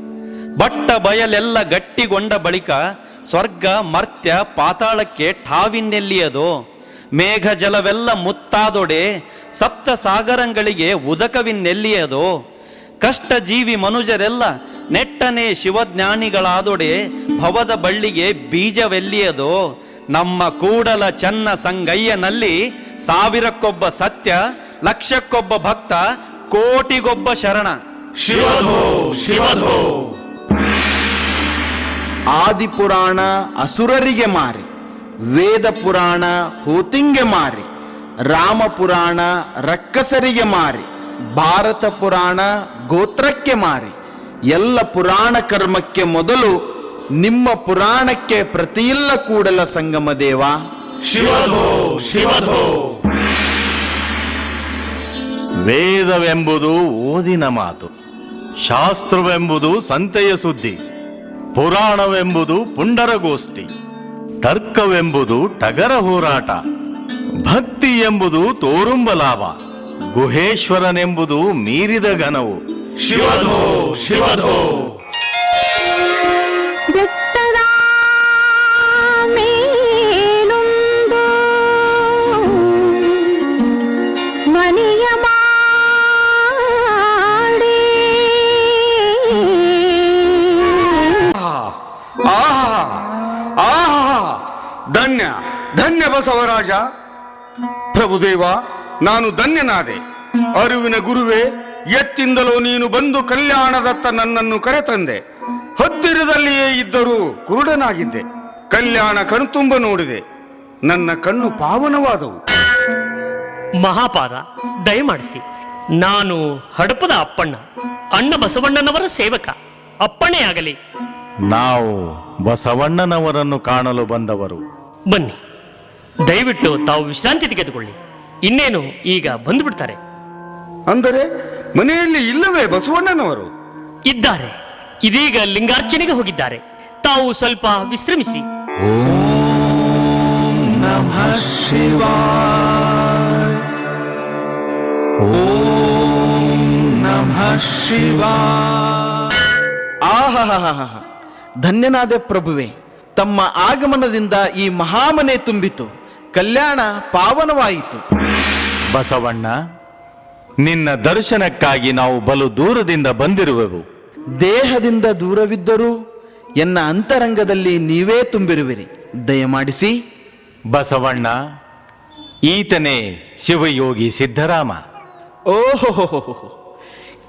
ಬಟ್ಟ ಬಯಲೆಲ್ಲ ಗಟ್ಟಿಗೊಂಡ ಬಳಿಕ ಸ್ವರ್ಗ ಮರ್ತ್ಯ ಪಾತಾಳಕ್ಕೆ ಠಾವಿನೆಲ್ಲಿಯದೋ, ಮೇಘ ಜಲವೆಲ್ಲ ಮುತ್ತಾದೊಡೆ ಸಪ್ತ ಸಾಗರಗಳಿಗೆ ಉದಕವಿನೆಲ್ಲಿಯದೋ, ಕಷ್ಟ ಜೀವಿ ಮನುಜರೆಲ್ಲ ನೆಟ್ಟನೆ ಶಿವಜ್ಞಾನಿಗಳಾದೊಡೆ ಭವದ ಬಳ್ಳಿಗೆ ಬೀಜವೆಲ್ಲಿಯದೋ, ನಮ್ಮ ಕೂಡಲ ಚನ್ನ ಸಂಗಯ್ಯನಲ್ಲಿ ಸಾವಿರಕ್ಕೊಬ್ಬ ಸತ್ಯ, ಲಕ್ಷಕ್ಕೊಬ್ಬ ಭಕ್ತ, ಕೋಟಿಗೊಬ್ಬ ಶರಣ. ಶಿವಧೋ ಶಿವಧೋ. ಆದಿಪುರಾಣ ಅಸುರರಿಗೆ ಮಾರಿ, ವೇದ ಪುರಾಣ ಹೂತಿಂಗೆ ಮಾರಿ, ರಾಮ ಪುರಾಣ ರಕ್ಕಸರಿಗೆ ಮಾರಿ, ಭಾರತ ಪುರಾಣ ಗೋತ್ರಕ್ಕೆ ಮಾರಿ, ಎಲ್ಲ ಪುರಾಣ ಕರ್ಮಕ್ಕೆ ಮೊದಲು ನಿಮ್ಮ ಪುರಾಣಕ್ಕೆ ಪ್ರತಿಯಿಲ್ಲ ಕೂಡಲ ಸಂಗಮ ದೇವ. ಶಿವಧೋ ಶಿವಧೋ. ವೇದವೆಂಬುದು ಓದಿನ ಮಾತು, ಶಾಸ್ತ್ರವೆಂಬುದು ಸಂತೆಯ ಸುದ್ದಿ, ಪುರಾಣವೆಂಬುದು ಪುಂಡರಗೋಷ್ಠಿ, ತರ್ಕವೆಂಬುದು ಟಗರ ಹೋರಾಟ, ಭಕ್ತಿ ಎಂಬುದು ತೋರುಂಬ ಲಾಭ, ಗುಹೇಶ್ವರನೆಂಬುದು ಮೀರಿದ ಘನವು. ಶಿವಧೋ ಶಿವಧೋ. ಬೆಟ್ಟದ ಮೇಲೊಂದು ಮನೆಯ ಮಾಡಿ, ಆಹಾ ಆಹಾ, ಧನ್ಯ ಧನ್ಯ ಬಸವರಾಜ. ಪ್ರಭುದೇವ, ನಾನು ಧನ್ಯನಾದೆ. ಅರಿವಿನ ಗುರುವೇ, ಎತ್ತಿಂದಲೂ ನೀನು ಬಂದು ಕಲ್ಯಾಣದತ್ತ ನನ್ನನ್ನು ಕರೆತಂದೆ. ಹತ್ತಿರದಲ್ಲಿಯೇ ಇದ್ದರೂ ಕುರುಡನಾಗಿದ್ದೆ. ಕಲ್ಯಾಣ ಕಣ್ತುಂಬ ನೋಡಿದೆ, ನನ್ನ ಕಣ್ಣು ಪಾವನವಾದವು. ಮಹಾಪಾದ ದಯಮಾಡಿಸಿ. ನಾನು ಹಡಪದ ಅಪ್ಪಣ್ಣ, ಅಣ್ಣ ಬಸವಣ್ಣನವರ ಸೇವಕ. ಅಪ್ಪಣೆಯಾಗಲಿ. ನಾವು ಬಸವಣ್ಣನವರನ್ನು ಕಾಣಲು ಬಂದವರು. ಬನ್ನಿ, ದಯವಿಟ್ಟು ತಾವು ವಿಶ್ರಾಂತಿ ತೆಗೆದುಕೊಳ್ಳಿ. ಇನ್ನೇನು ಈಗ ಬಂದುಬಿಡ್ತಾರೆ. ಅಂದರೆ ಮನೆಯಲ್ಲಿ ಇಲ್ಲವೇ ಬಸವಣ್ಣನವರು? ಇದ್ದಾರೆ, ಇದೀಗ ಲಿಂಗಾರ್ಚನೆಗೆ ಹೋಗಿದ್ದಾರೆ. ತಾವು ಸ್ವಲ್ಪ ವಿಶ್ರಮಿಸಿ. ಓಂ ನಮಃ ಶಿವಾಯ. ಓಂ ನಮಃ ಶಿವಾಯ. ಆಹಾ, ಧನ್ಯನಾದೆ ಪ್ರಭುವೆ. ತಮ್ಮ ಆಗಮನದಿಂದ ಈ ಮಹಾಮನೆ ತುಂಬಿತು, ಕಲ್ಯಾಣ ಪಾವನವಾಯಿತು. ಬಸವಣ್ಣ, ನಿನ್ನ ದರ್ಶನಕ್ಕಾಗಿ ನಾವು ಬಲು ದೂರದಿಂದ ಬಂದಿರುವೆವು. ದೇಹದಿಂದ ದೂರವಿದ್ದರೂ ಎನ್ನ ಅಂತರಂಗದಲ್ಲಿ ನೀವೇ ತುಂಬಿರುವಿರಿ, ದಯಮಾಡಿಸಿ. ಬಸವಣ್ಣ, ಈತನೇ ಶಿವಯೋಗಿ ಸಿದ್ದರಾಮ. ಓಹೋ,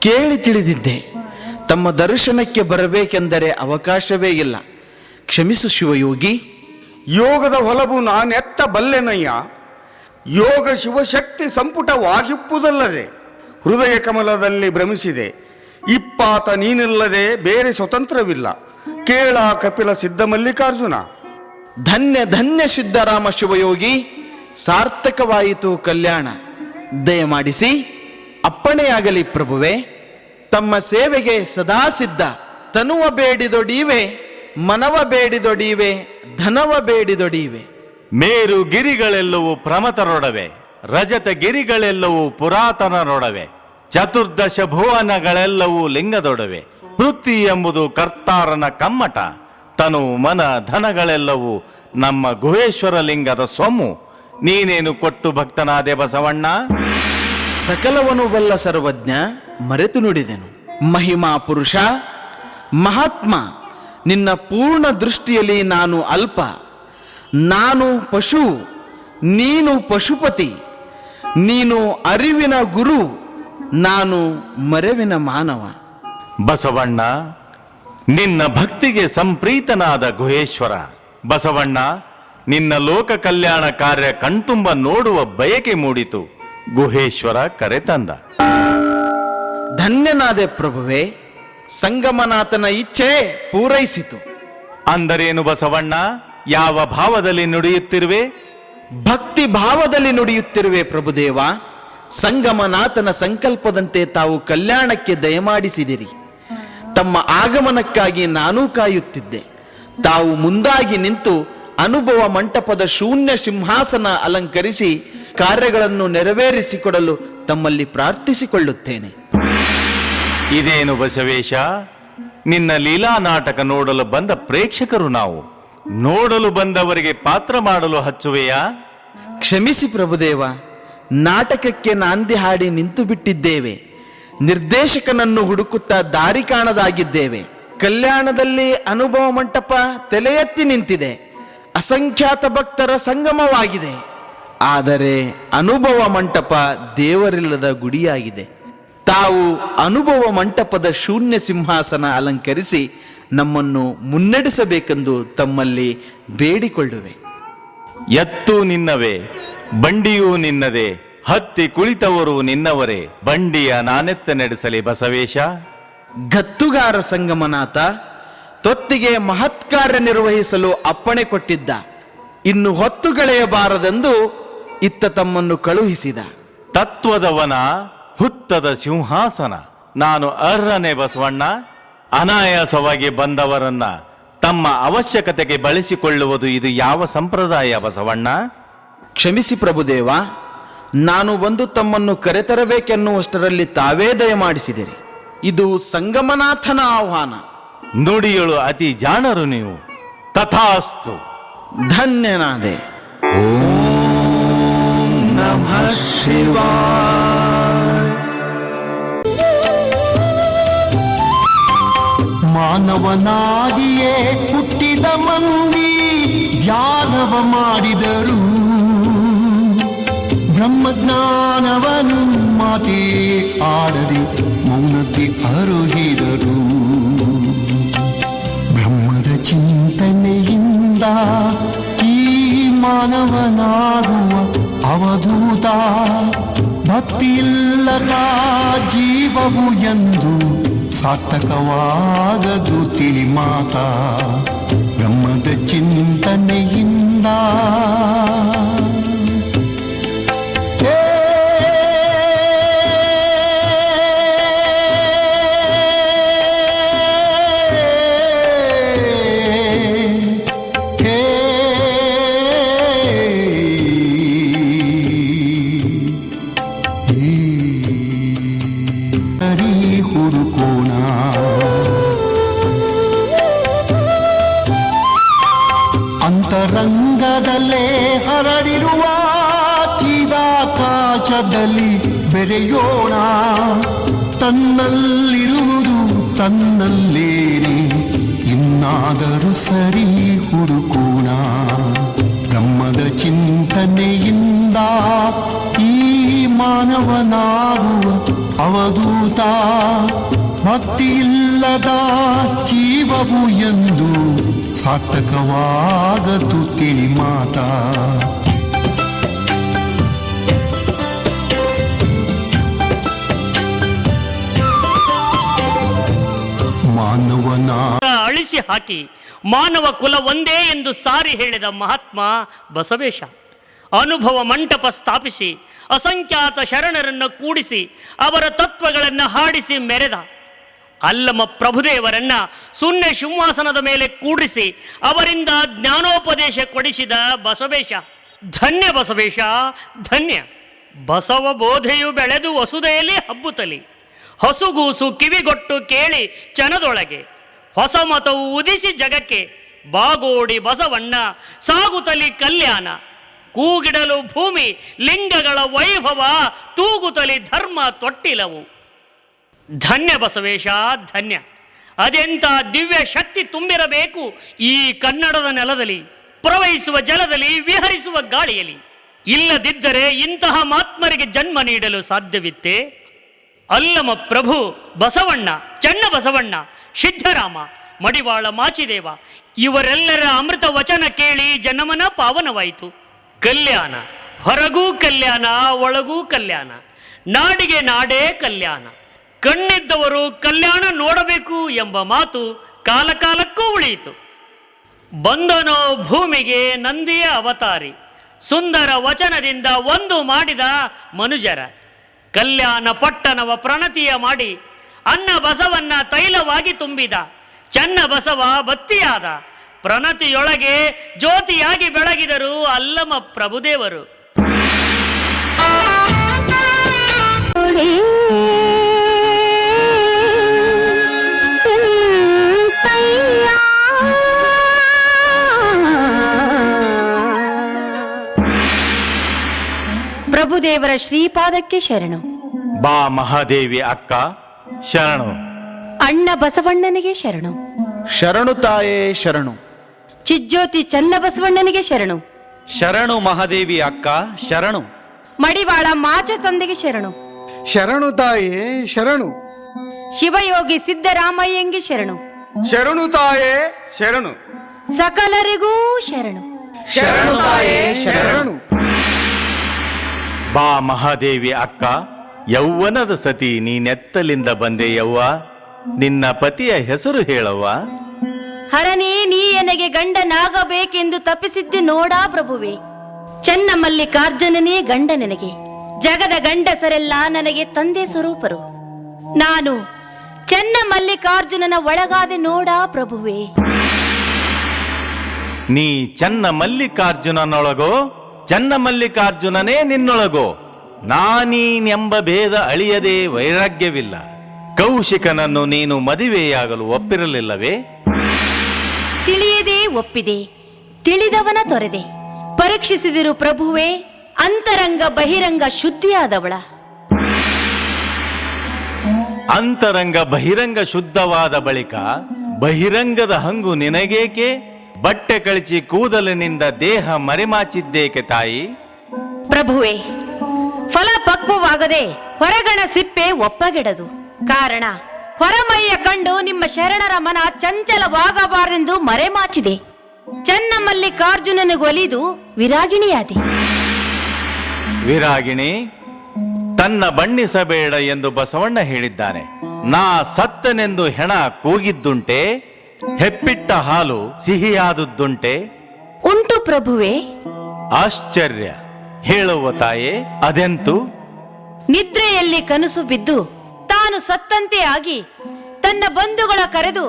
ಕೇಳಿ ತಿಳಿದಿದ್ದೆ. ತಮ್ಮ ದರ್ಶನಕ್ಕೆ ಬರಬೇಕೆಂದರೆ ಅವಕಾಶವೇ ಇಲ್ಲ. ಕ್ಷಮಿಸು ಶಿವಯೋಗಿ. ಯೋಗದ ಹೊಲವು ನಾನೆತ್ತ ಬಲ್ಲೆನಯ್ಯ. ಯೋಗ ಶಿವಶಕ್ತಿ ಸಂಪುಟವಾಗಿಪ್ಪುದಲ್ಲದೆ ಹೃದಯ ಕಮಲದಲ್ಲಿ ಭ್ರಮಿಸಿದೆ. ಇಪ್ಪಾತ ನೀನಿಲ್ಲದೆ ಬೇರೆ ಸ್ವತಂತ್ರವಿಲ್ಲ. ಕೇಳ ಕಪಿಲ ಸಿದ್ಧ ಮಲ್ಲಿಕಾರ್ಜುನ. ಧನ್ಯ ಧನ್ಯ ಸಿದ್ದರಾಮ ಶಿವಯೋಗಿ. ಸಾರ್ಥಕವಾಯಿತು ಕಲ್ಯಾಣ. ದಯಮಾಡಿಸಿ. ಅಪ್ಪಣೆಯಾಗಲಿ ಪ್ರಭುವೆ. ತಮ್ಮ ಸೇವೆಗೆ ಸದಾ ಸಿದ್ಧ. ತನುವ ಬೇಡಿದೊಡೀವೆ ಮನವ ಬೇಡಿದೊಡೀವೆ ಧನವ ಬೇಡಿದೊಡೀವೆ. ಮೇರು ಗಿರಿಗಳೆಲ್ಲವೂ ಪ್ರಮತರೊಡವೆ, ರಜತ ಗಿರಿಗಳೆಲ್ಲವೂ ಪುರಾತನರೊಡವೆ, ಚತುರ್ದಶ ಭುವನಗಳೆಲ್ಲವೂ ಲಿಂಗದೊಡವೆ. ಪೃಥ್ವಿ ಎಂಬುದು ಕರ್ತಾರನ ಕಮ್ಮಟ, ತನು ಮನ ಧನಗಳೆಲ್ಲವೂ ನಮ್ಮ ಗುಹೇಶ್ವರ ಲಿಂಗದ ಸೊಮ್ಮು. ನೀನೇನು ಕೊಟ್ಟು ಭಕ್ತನಾದೆ ಬಸವಣ್ಣ? ಸಕಲವನು ಬಲ್ಲ ಸರ್ವಜ್ಞ, ಮರೆತು ನುಡಿದೆನು. ಮಹಿಮಾ ಪುರುಷ ಮಹಾತ್ಮ, ನಿನ್ನ ಪೂರ್ಣ ದೃಷ್ಟಿಯಲ್ಲಿ ನಾನು ಅಲ್ಪ. ನಾನು ಪಶು, ನೀನು ಪಶುಪತಿ. ನೀನು ಅರಿವಿನ ಗುರು, ನಾನು ಮರೆವಿನ ಮಾನವ. ಬಸವಣ್ಣ, ನಿನ್ನ ಭಕ್ತಿಗೆ ಸಂಪ್ರೀತನಾದ ಗುಹೇಶ್ವರ. ಬಸವಣ್ಣ, ನಿನ್ನ ಲೋಕ ಕಲ್ಯಾಣ ಕಾರ್ಯ ಕಣ್ತುಂಬ ನೋಡುವ ಬಯಕೆ ಮೂಡಿತು. ಗುಹೇಶ್ವರ ಕರೆತಂದ. ಧನ್ಯನಾದೆ ಪ್ರಭುವೆ, ಸಂಗಮನಾಥನ ಇಚ್ಛೆ ಪೂರೈಸಿತು. ಅಂದರೇನು ಬಸವಣ್ಣ? ಯಾವ ಭಾವದಲ್ಲಿ ನುಡಿಯುತ್ತಿರುವೆ? ಭಕ್ತಿ ಭಾವದಲ್ಲಿ ನುಡಿಯುತ್ತಿರುವೆ ಪ್ರಭುದೇವ. ಸಂಗಮನಾಥನ ಸಂಕಲ್ಪದಂತೆ ತಾವು ಕಲ್ಯಾಣಕ್ಕೆ ದಯಮಾಡಿಸಿದಿರಿ. ತಮ್ಮ ಆಗಮನಕ್ಕಾಗಿ ನಾನೂ ಕಾಯುತ್ತಿದ್ದೆ. ತಾವು ಮುಂದಾಗಿ ನಿಂತು ಅನುಭವ ಮಂಟಪದ ಶೂನ್ಯ ಸಿಂಹಾಸನ ಅಲಂಕರಿಸಿ ಕಾರ್ಯಗಳನ್ನು ನೆರವೇರಿಸಿಕೊಡಲು ತಮ್ಮಲ್ಲಿ ಪ್ರಾರ್ಥಿಸಿಕೊಳ್ಳುತ್ತೇನೆ. ಇದೇನು ಬಸವೇಶ? ನಿನ್ನ ಲೀಲಾ ನಾಟಕ ನೋಡಲು ಬಂದ ಪ್ರೇಕ್ಷಕರು ನಾವು. ನೋಡಲು ಬಂದವರಿಗೆ ಪಾತ್ರ ಮಾಡಲು ಹಚ್ಚುವೆಯಾ? ಕ್ಷಮಿಸಿ ಪ್ರಭುದೇವ, ನಾಟಕಕ್ಕೆ ನಾಂದಿ ಹಾಡಿ ನಿಂತು ಬಿಟ್ಟಿದ್ದೇವೆ. ನಿರ್ದೇಶಕನನ್ನು ಹುಡುಕುತ್ತಾ ದಾರಿ ಕಾಣದಾಗಿದ್ದೇವೆ. ಕಲ್ಯಾಣದಲ್ಲಿ ಅನುಭವ ಮಂಟಪ ತಲೆ ಎತ್ತಿ ನಿಂತಿದೆ. ಅಸಂಖ್ಯಾತ ಭಕ್ತರ ಸಂಗಮವಾಗಿದೆ. ಆದರೆ ಅನುಭವ ಮಂಟಪ ದೇವರಿಲ್ಲದ ಗುಡಿಯಾಗಿದೆ. ತಾವು ಅನುಭವ ಮಂಟಪದ ಶೂನ್ಯ ಸಿಂಹಾಸನ ಅಲಂಕರಿಸಿ ನಮ್ಮನ್ನು ಮುನ್ನಡೆಸಬೇಕೆಂದು ತಮ್ಮಲ್ಲಿ ಬೇಡಿಕೊಳ್ಳುವೆ. ಎತ್ತು ನಿನ್ನವೇ, ಬಂಡಿಯೂ ನಿನ್ನದೇ, ಹತ್ತಿ ಕುಳಿತವರು ನಿನ್ನವರೇ. ಬಂಡಿಯ ನಾನೆತ್ತ ನಡೆಸಲಿ ಬಸವೇಶ? ಗತ್ತುಗಾರ ಸಂಗಮನಾಥ ತೊತ್ತಿಗೆ ಮಹತ್ಕಾರ್ಯ ನಿರ್ವಹಿಸಲು ಅಪ್ಪಣೆ ಕೊಟ್ಟಿದ್ದ. ಇನ್ನು ಹೊತ್ತುಗಳೆಯಬಾರದೆಂದು ಇತ್ತ ತಮ್ಮನ್ನು ಕಳುಹಿಸಿದ. ತತ್ವದವನ ಹುತ್ತದ ಸಿಂಹಾಸನ. ನಾನು ಅರ್ಹನೆ ಬಸವಣ್ಣ? ಅನಾಯಾಸವಾಗಿ ಬಂದವರನ್ನ ತಮ್ಮ ಅವಶ್ಯಕತೆಗೆ ಬಳಸಿಕೊಳ್ಳುವುದು ಇದು ಯಾವ ಸಂಪ್ರದಾಯ ಬಸವಣ್ಣ? ಕ್ಷಮಿಸಿ ಪ್ರಭುದೇವ, ನಾನು ಬಂದು ತಮ್ಮನ್ನು ಕರೆತರಬೇಕೆನ್ನುವಷ್ಟರಲ್ಲಿ ತಾವೇ ದಯಮಾಡಿಸಿದಿರಿ. ಇದು ಸಂಗಮನಾಥನ ಆಹ್ವಾನ. ನುಡಿಯಳು ಅತಿ ಜಾಣರು ನೀವು. ತಥಾಸ್ತು. ಧನ್ಯನಾದೆ. ಓಂ ನಮಃ ಶಿವಾಯ. ಮಾನವನಾಗಿಯೇ ಹುಟ್ಟಿದ ಮಂದಿ ಧ್ಯಾನವ ಮಾಡಿದರು. ಬ್ರಹ್ಮಜ್ಞಾನವನು ಮಾತೇ ಆಡದೆ ಮೌನತೆ ಅರುಹಿದರು. ಬ್ರಹ್ಮದ ಚಿಂತನೆಯಿಂದ ಈ ಮಾನವನಾಗುವ ಅವಧೂತ. ಭಕ್ತಿಯಿಲ್ಲದ ಜೀವವು ಎಂದು ಸಾರ್ಥಕವಾಗದು ತಿಳಿ ಮಾತಾ. ಬ್ರಹ್ಮದ ಚಿಂತನೆಯಿಂದ ಹುಡುಕೋಣ. ಅಂತರಂಗದಲ್ಲೇ ಹರಡಿರುವ ಚಿದಾಕಾಶದಲ್ಲಿ ಬೆರೆಯೋಣ. ತನ್ನಲ್ಲಿರುವುದು ತನ್ನಲ್ಲೇನೆ, ಇನ್ನಾದರೂ ಸರಿ ಹುಡುಕೋಣ. ಬ್ರಹ್ಮದ ಚಿಂತನೆಯಿಂದ ಈ ಮಾನವನಾಗುವ ಅವಧೂತ. ಭಕ್ತಿಯಿಲ್ಲದ ಜೀವವು ಎಂದು ಸಾರ್ಥಕವಾಗದು ತಿಳಿ ಮಾತಾ. ಮಾನವನ ಅಳಿಸಿ ಹಾಕಿ ಮಾನವ ಕುಲ ಒಂದೇ ಎಂದು ಸಾರಿ ಹೇಳಿದ ಮಹಾತ್ಮ ಬಸವೇಶ. ಅನುಭವ ಮಂಟಪ ಸ್ಥಾಪಿಸಿ ಅಸಂಖ್ಯಾತ ಶರಣರನ್ನು ಕೂಡಿಸಿ ಅವರ ತತ್ವಗಳನ್ನು ಹಾಡಿಸಿ ಮೆರೆದ. ಅಲ್ಲಮ ಪ್ರಭುದೇವರನ್ನ ಶೂನ್ಯ ಸಿಂಹಾಸನದ ಮೇಲೆ ಕೂಡಿಸಿ ಅವರಿಂದ ಜ್ಞಾನೋಪದೇಶ ಕೊಡಿಸಿದ ಬಸವೇಶ. ಧನ್ಯ ಬಸವೇಶ, ಧನ್ಯ. ಬಸವ ಬೋಧೆಯು ಬೆಳೆದು ವಸುದೆಯಲ್ಲಿ ಹಬ್ಬುತ್ತಲಿ, ಹಸುಗೂಸು ಕಿವಿಗೊಟ್ಟು ಕೇಳಿ ಚನದೊಳಗೆ, ಹೊಸ ಮತವು ಉದಿಸಿ ಜಗಕ್ಕೆ ಬಾಗೋಡಿ ಬಸವಣ್ಣ ಸಾಗುತ್ತಲಿ ಕಲ್ಯಾಣ. ಕೂಗಿಡಲು ಭೂಮಿ ಲಿಂಗಗಳ ವೈಭವ, ತೂಗುತ್ತಲಿ ಧರ್ಮ ತೊಟ್ಟಿಲವು. ಧನ್ಯ ಬಸವೇಶ, ಧನ್ಯ. ಅದೆಂಥ ದಿವ್ಯ ಶಕ್ತಿ ತುಂಬಿರಬೇಕು ಈ ಕನ್ನಡದ ನೆಲದಲ್ಲಿ, ಪ್ರವಹಿಸುವ ಜಲದಲ್ಲಿ, ವಿಹರಿಸುವ ಗಾಳಿಯಲ್ಲಿ. ಇಲ್ಲದಿದ್ದರೆ ಇಂತಹ ಮಾತ್ಮರಿಗೆ ಜನ್ಮ ನೀಡಲು ಸಾಧ್ಯವಿತ್ತೇ? ಅಲ್ಲಮ ಪ್ರಭು ಬಸವಣ್ಣ, ಚನ್ನ ಬಸವಣ್ಣ, ಸಿದ್ಧರಾಮ, ಮಡಿವಾಳ ಮಾಚಿದೇವ ಇವರೆಲ್ಲರ ಅಮೃತ ವಚನ ಕೇಳಿ ಜನಮನ ಪಾವನವಾಯಿತು. ಕಲ್ಯಾಣ, ಹೊರಗೂ ಕಲ್ಯಾಣ, ಒಳಗೂ ಕಲ್ಯಾಣ, ನಾಡಿಗೆ ನಾಡೇ ಕಲ್ಯಾಣ. ಕಣ್ಣಿದ್ದವರು ಕಲ್ಯಾಣ ನೋಡಬೇಕು ಎಂಬ ಮಾತು ಕಾಲಕಾಲಕ್ಕೂ ಉಳಿಯಿತು. ಬಂದನೋ ಭೂಮಿಗೆ ನಂದಿಯ ಅವತಾರಿ, ಸುಂದರ ವಚನದಿಂದ ಒಂದು ಮಾಡಿದ ಮನುಜರ. ಕಲ್ಯಾಣ ಪಟ್ಟಣವ ಪ್ರಣತಿಯ ಮಾಡಿ ಅನ್ನ ಬಸವನ್ನ ತೈಲವಾಗಿ ತುಂಬಿದ. ಚನ್ನ ಬಸವ ಬತ್ತಿಯಾದ, ಪ್ರಣತಿಯೊಳಗೆ ಜ್ಯೋತಿಯಾಗಿ ಬೆಳಗಿದರು ಅಲ್ಲಮ ಪ್ರಭುದೇವರು. ಪ್ರಭುದೇವರ ಶ್ರೀಪಾದಕ್ಕೆ ಶರಣು. ಬಾ ಮಹಾದೇವಿ ಅಕ್ಕ, ಶರಣು. ಅಣ್ಣ ಬಸವಣ್ಣನಿಗೆ ಶರಣು. ಶರಣು ತಾಯೇ ಶರಣು. ಚಿಜ್ಯೋತಿ ಚನ್ನ ಬಸವಣ್ಣನಿಗೆ ಶರಣು. ಶರಣು ಮಹಾದೇವಿ ಅಕ್ಕ, ಶರಣು. ಮಡಿವಾಳ ಮಾಚ ತಂದೆಗೆ ಶರಣು. ಶರಣು ತಾಯೇ ಶರಣು. ಶಿವಯೋಗಿ ಸಿದ್ದರಾಮಯ್ಯಂಗೆ ಶರಣು. ಶರಣು ತಾಯೇ ಶರಣು. ಸಕಲರಿಗೂ ಶರಣು. ಶರಣು ತಾಯೇ ಶರಣು. ಬಾ ಮಹಾದೇವಿ ಅಕ್ಕ, ಯೌವನದ ಸತಿ ನೀನೆತ್ತಲಿಂದ ಬಂದೆ ಯವ್ವ. ನಿನ್ನ ಪತಿಯ ಹೆಸರು ಹೇಳವ್ವ. ಹರನೇ, ನೀ ಎನಗೆ ಗಂಡನಾಗಬೇಕೆಂದು ತಪ್ಪಿಸಿದ್ದೆ ನೋಡಾ ಪ್ರಭುವೆ. ಚನ್ನ ಮಲ್ಲಿಕಾರ್ಜುನನೇ ಗಂಡ ನನಗೆ. ಜಗದ ಗಂಡಸರೆಲ್ಲ ನನಗೆ ತಂದೆ ಸ್ವರೂಪರು. ನಾನು ಚನ್ನ ಮಲ್ಲಿಕಾರ್ಜುನನ ಒಳಗಾದೆ ನೋಡಾ ಪ್ರಭುವೆ. ನೀ ಚನ್ನ ಮಲ್ಲಿಕಾರ್ಜುನನೊಳಗೋ, ಚನ್ನ ಮಲ್ಲಿಕಾರ್ಜುನನೇ ನಿನ್ನೊಳಗೋ. ನಾನೀನೆಂಬ ಭೇದ ಅಳಿಯದೆ ವೈರಾಗ್ಯವಿಲ್ಲ. ಕೌಶಿಕನನ್ನು ನೀನು ಮದುವೆಯಾಗಲು ಒಪ್ಪಿರಲಿಲ್ಲವೇ? ತಿಳಿಯದೆ ಒಪ್ಪಿದೆ, ತಿಳಿದವನ ತೊರೆದೆ. ಪರೀಕ್ಷಿಸಿದಿರು ಪ್ರಭುವೇ, ಅಂತರಂಗ ಬಹಿರಂಗ ಶುದ್ಧಿಯಾದವಳ. ಅಂತರಂಗ ಬಹಿರಂಗ ಶುದ್ಧವಾದ ಬಳಿಕ ಬಹಿರಂಗದ ಹಂಗು ನಿನಗೇಕೆ? ಬಟ್ಟೆ ಕಳಿಸಿ ಕೂದಲಿನಿಂದ ದೇಹ ಮರೆಮಾಚಿದ್ದೇಕೆ ತಾಯಿ? ಪ್ರಭುವೇ, ಫಲ ಪಕ್ವವಾಗದೆ ಹೊರಗಣ ಸಿಪ್ಪೆ ಒಪ್ಪಗೆಡದು. ಕಾರಣ ಹೊರಮೈಯ ಕಂಡು ನಿಮ್ಮ ಶರಣರ ಮನ ಚಂಚಲವಾಗಬಾರದೆಂದು ಮರೆಮಾಚಿದೆ. ಚನ್ನ ಮಲ್ಲಿಕಾರ್ಜುನನಿಗೊಲಿದು ವಿರಾಗಿಣಿಯಾದೆ. ವಿರಾಗಿಣಿ ತನ್ನ ಬಣ್ಣಿಸಬೇಡ ಎಂದು ಬಸವಣ್ಣ ಹೇಳಿದ್ದಾನೆ. ನಾ ಸತ್ತನೆಂದು ಹೆಣ ಕೂಗಿದ್ದುಂಟೆ, ಹೆಪ್ಪಿಟ್ಟ ಹಾಲು ಸಿಹಿಯಾದುದ್ದುಂಟೆ? ಉಂಟು ಪ್ರಭುವೇ. ಆಶ್ಚರ್ಯ, ಹೇಳುವ ತಾಯೇ ಅದೆಂತು? ನಿದ್ರೆಯಲ್ಲಿ ಕನಸು ಬಿದ್ದು ತಾನು ಸತ್ತಂತೆ ಆಗಿ ತನ್ನ ಬಂಧುಗಳ ಕರೆದು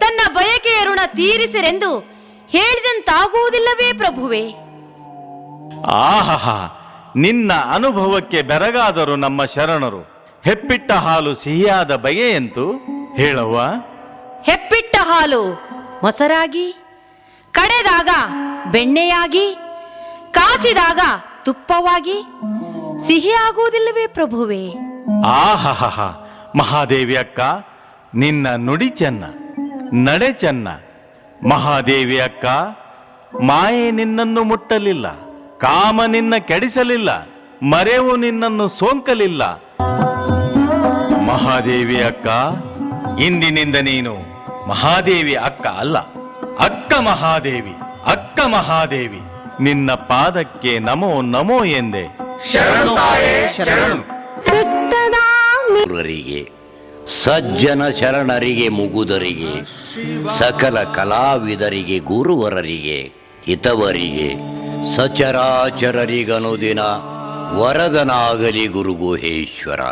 ತನ್ನ ಬಯಕೆಯ ಋಣ ತೀರಿಸಿರೆಂದು ಹೇಳಿದಂತಾಗುವುದಿಲ್ಲವೇ ಪ್ರಭುವೇ? ಆಹಾ, ನಿನ್ನ ಅನುಭವಕ್ಕೆ ಬೆರಗಾದರು ನಮ್ಮ ಶರಣರು. ಹೆಪ್ಪಿಟ್ಟ ಹಾಲು ಸಿಹಿಯಾದ ಬಗೆಯೆಂತು ಹೇಳವ್ವ? ಹೆಪ್ಪಿಟ್ಟ ಹಾಲು ಮೊಸರಾಗಿ, ಕಡೆದಾಗ ಬೆಣ್ಣೆಯಾಗಿ, ಕಾಸಿದಾಗ ತುಪ್ಪವಾಗಿ ಸಿಹಿಯಾಗುವುದಿಲ್ಲವೇ ಪ್ರಭುವೇ? ಆಹಾ, ಮಹಾದೇವಿ ಅಕ್ಕ, ನಿನ್ನ ನುಡಿ ಚೆನ್ನ, ನಡೆ ಚೆನ್ನ. ಮಹಾದೇವಿ ಅಕ್ಕ, ಮಾಯೆ ನಿನ್ನನ್ನು ಮುಟ್ಟಲಿಲ್ಲ, ಕಾಮ ನಿನ್ನ ಕೆಡಿಸಲಿಲ್ಲ, ಮರೆವು ನಿನ್ನನ್ನು ಸೋಂಕಲಿಲ್ಲ. ಮಹಾದೇವಿ ಅಕ್ಕ, ಇಂದಿನಿಂದ ನೀನು ಮಹಾದೇವಿ ಅಕ್ಕ ಅಲ್ಲ, ಅಕ್ಕ ಮಹಾದೇವಿ, ಅಕ್ಕ ಮಹಾದೇವಿ. ನಿನ್ನ ಪಾದಕ್ಕೆ ನಮೋ ನಮೋ ಎಂದೆ. ಶರಣು ತಾಯೇ ಶರಣು. ಸಜ್ಜನ ಶರಣರಿಗೆ, ಮುಗುದರಿಗೆ, ಸಕಲ ಕಲಾವಿದರಿಗೆ, ಗುರುವರರಿಗೆ, ಹಿತವರಿಗೆ, ಸಚರಾಚರರಿಗನುದಿನ ವರದನಾಗಲಿ ಗುರುಗುಹೇಶ್ವರ.